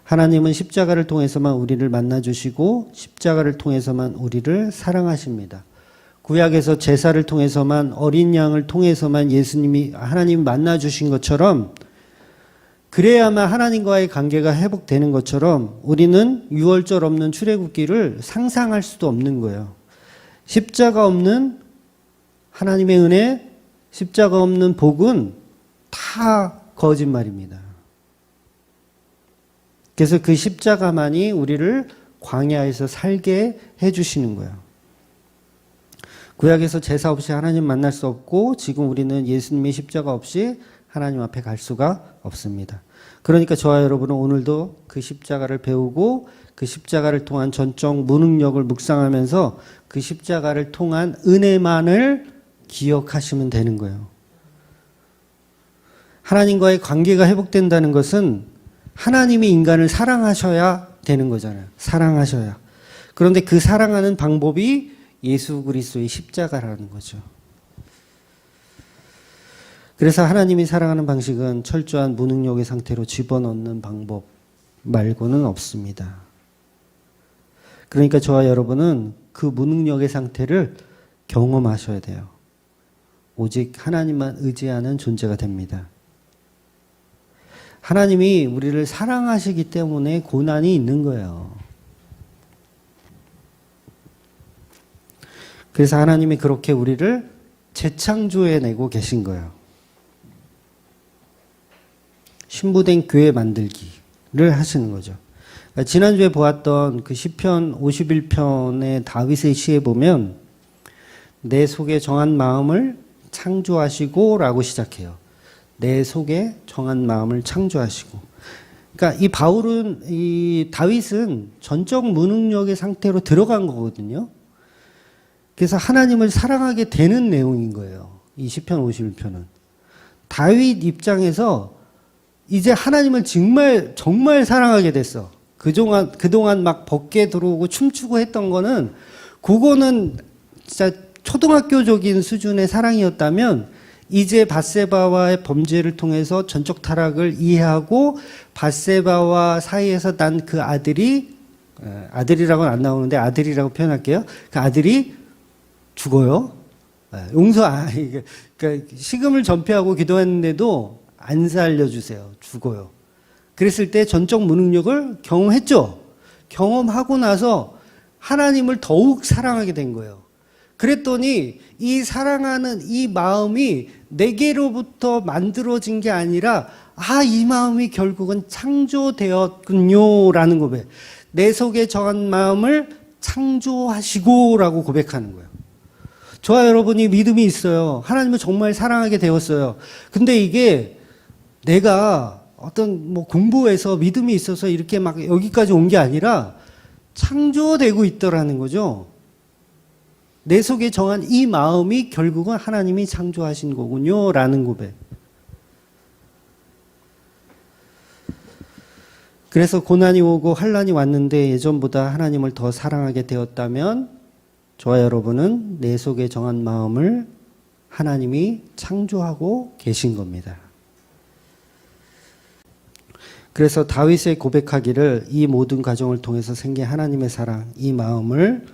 하나님은 십자가를 통해서만 우리를 만나주시고 십자가를 통해서만 우리를 사랑하십니다. 구약에서 제사를 통해서만, 어린 양을 통해서만 하나님이 만나주신 것처럼, 그래야만 하나님과의 관계가 회복되는 것처럼 우리는 유월절 없는 출애굽기를 상상할 수도 없는 거예요. 십자가 없는 하나님의 은혜, 십자가 없는 복은 다 거짓말입니다. 그래서 그 십자가만이 우리를 광야에서 살게 해주시는 거예요. 구약에서 제사 없이 하나님 만날 수 없고 지금 우리는 예수님의 십자가 없이 하나님 앞에 갈 수가 없습니다. 그러니까 저와 여러분은 오늘도 그 십자가를 배우고 그 십자가를 통한 전적 무능력을 묵상하면서 그 십자가를 통한 은혜만을 기억하시면 되는 거예요. 하나님과의 관계가 회복된다는 것은 하나님이 인간을 사랑하셔야 되는 거잖아요. 사랑하셔야. 그런데 그 사랑하는 방법이 예수 그리스도의 십자가라는 거죠. 그래서 하나님이 사랑하는 방식은 철저한 무능력의 상태로 집어넣는 방법 말고는 없습니다. 그러니까 저와 여러분은 그 무능력의 상태를 경험하셔야 돼요. 오직 하나님만 의지하는 존재가 됩니다. 하나님이 우리를 사랑하시기 때문에 고난이 있는 거예요. 그래서 하나님이 그렇게 우리를 재창조해내고 계신 거예요. 신부된 교회 만들기를 하시는 거죠. 그러니까 지난주에 보았던 그 시편 51편의 다윗의 시에 보면 내 속에 정한 마음을 창조하시고 라고 시작해요. 내 속에 정한 마음을 창조하시고. 그러니까 이 다윗은 전적 무능력의 상태로 들어간 거거든요. 그래서 하나님을 사랑하게 되는 내용인 거예요. 이 시편 51편은. 다윗 입장에서 이제 하나님을 정말 사랑하게 됐어. 그동안 막 벗게 들어오고 춤추고 했던 거는, 그거는 진짜 초등학교적인 수준의 사랑이었다면, 이제 밧세바와의 범죄를 통해서 전적 타락을 이해하고, 밧세바와 사이에서 난 그 아들이라고는 안 나오는데 아들이라고 표현할게요. 그 아들이 죽어요. 그러니까 식음을 전폐하고 기도했는데도 안 살려주세요. 죽어요. 그랬을 때 전적 무능력을 경험했죠. 경험하고 나서 하나님을 더욱 사랑하게 된 거예요. 그랬더니 이 사랑하는 이 마음이 내게로부터 만들어진 게 아니라, 이 마음이 결국은 창조되었군요라는 고백. 내 속에 정한 마음을 창조하시고라고 고백하는 거예요. 저와 여러분이 믿음이 있어요. 하나님을 정말 사랑하게 되었어요. 근데 이게 내가 어떤 공부해서 믿음이 있어서 이렇게 막 여기까지 온 게 아니라 창조되고 있더라는 거죠. 내 속에 정한 이 마음이 결국은 하나님이 창조하신 거군요 라는 고백. 그래서 고난이 오고 환난이 왔는데 예전보다 하나님을 더 사랑하게 되었다면, 저와 여러분은 내 속에 정한 마음을 하나님이 창조하고 계신 겁니다. 그래서 다윗의 고백하기를 이 모든 과정을 통해서 생긴 하나님의 사랑, 이 마음을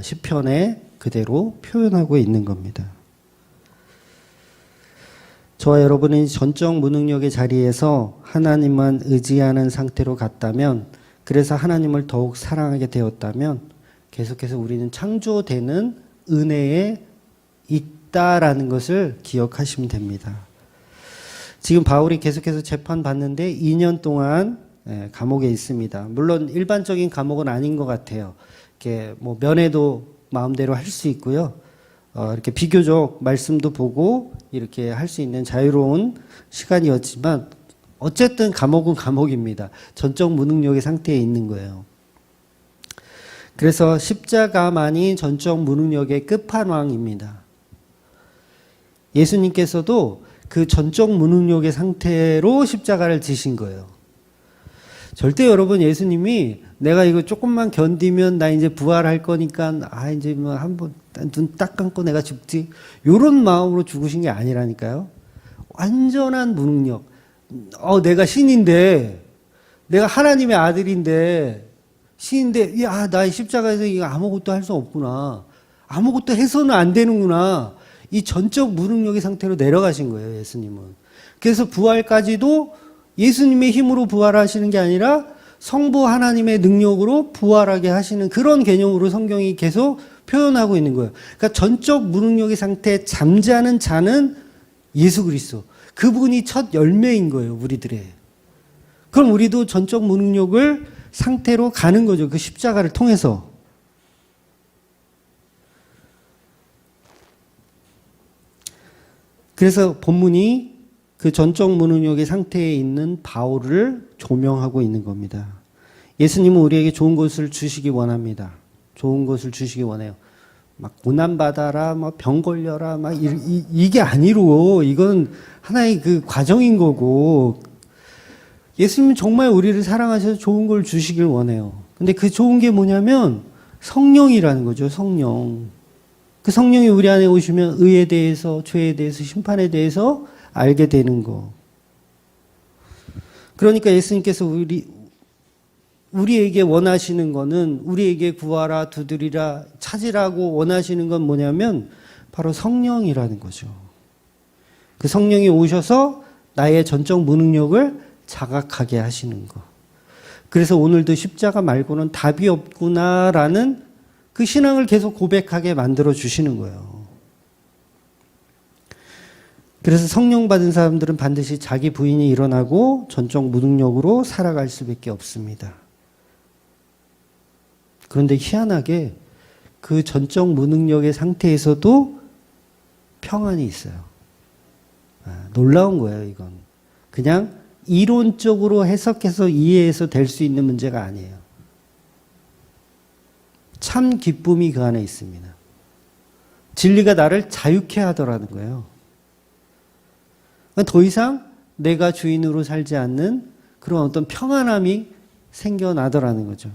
시편에 그대로 표현하고 있는 겁니다. 저와 여러분이 전적 무능력의 자리에서 하나님만 의지하는 상태로 갔다면, 그래서 하나님을 더욱 사랑하게 되었다면, 계속해서 우리는 창조되는 은혜에 있다라는 것을 기억하시면 됩니다. 지금 바울이 계속해서 재판받는데 2년 동안 감옥에 있습니다. 물론 일반적인 감옥은 아닌 것 같아요. 이렇게 면회도 마음대로 할 수 있고요. 이렇게 비교적 말씀도 보고 이렇게 할 수 있는 자유로운 시간이었지만, 어쨌든 감옥은 감옥입니다. 전적 무능력의 상태에 있는 거예요. 그래서 십자가만이 전적 무능력의 끝판왕입니다. 예수님께서도 그 전적 무능력의 상태로 십자가를 지신 거예요. 절대 여러분, 예수님이 내가 이거 조금만 견디면 나 이제 부활할 거니까 이제 한번 눈 딱 감고 내가 죽지, 이런 마음으로 죽으신 게 아니라니까요. 완전한 무능력. 내가 신인데, 내가 하나님의 아들인데, 신인데, 나 십자가에서 이거 아무것도 할 수 없구나. 아무것도 해서는 안 되는구나. 이 전적 무능력의 상태로 내려가신 거예요, 예수님은. 그래서 부활까지도 예수님의 힘으로 부활하시는 게 아니라 성부 하나님의 능력으로 부활하게 하시는 그런 개념으로 성경이 계속 표현하고 있는 거예요. 그러니까 전적 무능력의 상태에 잠자는 자는 예수 그리스도. 그분이 첫 열매인 거예요, 우리들의. 그럼 우리도 전적 무능력을 상태로 가는 거죠. 그 십자가를 통해서. 그래서 본문이 그 전적 무능력의 상태에 있는 바울을 조명하고 있는 겁니다. 예수님은 우리에게 좋은 것을 주시기 원합니다. 좋은 것을 주시기 원해요. 막 고난받아라, 막 병 걸려라, 막 이게 아니로 이건 하나의 그 과정인 거고 예수님은 정말 우리를 사랑하셔서 좋은 걸 주시길 원해요. 근데 그 좋은 게 뭐냐면 성령이라는 거죠. 성령. 그 성령이 우리 안에 오시면 의에 대해서, 죄에 대해서, 심판에 대해서 알게 되는 거. 그러니까 예수님께서 우리에게 원하시는 거는 우리에게 구하라, 두드리라, 찾으라고 원하시는 건 뭐냐면 바로 성령이라는 거죠. 그 성령이 오셔서 나의 전적 무능력을 자각하게 하시는 거. 그래서 오늘도 십자가 말고는 답이 없구나라는 그 신앙을 계속 고백하게 만들어 주시는 거예요. 그래서 성령 받은 사람들은 반드시 자기 부인이 일어나고 전적 무능력으로 살아갈 수밖에 없습니다. 그런데 희한하게 그 전적 무능력의 상태에서도 평안이 있어요. 놀라운 거예요, 이건. 그냥 이론적으로 해석해서 이해해서 될 수 있는 문제가 아니에요. 참 기쁨이 그 안에 있습니다. 진리가 나를 자유케 하더라는 거예요. 더 이상 내가 주인으로 살지 않는 그런 어떤 평안함이 생겨나더라는 거죠.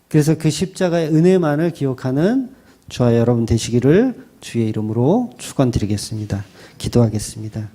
그래서 그 십자가의 은혜만을 기억하는 저와 여러분 되시기를 주의 이름으로 축원드리겠습니다. 기도하겠습니다.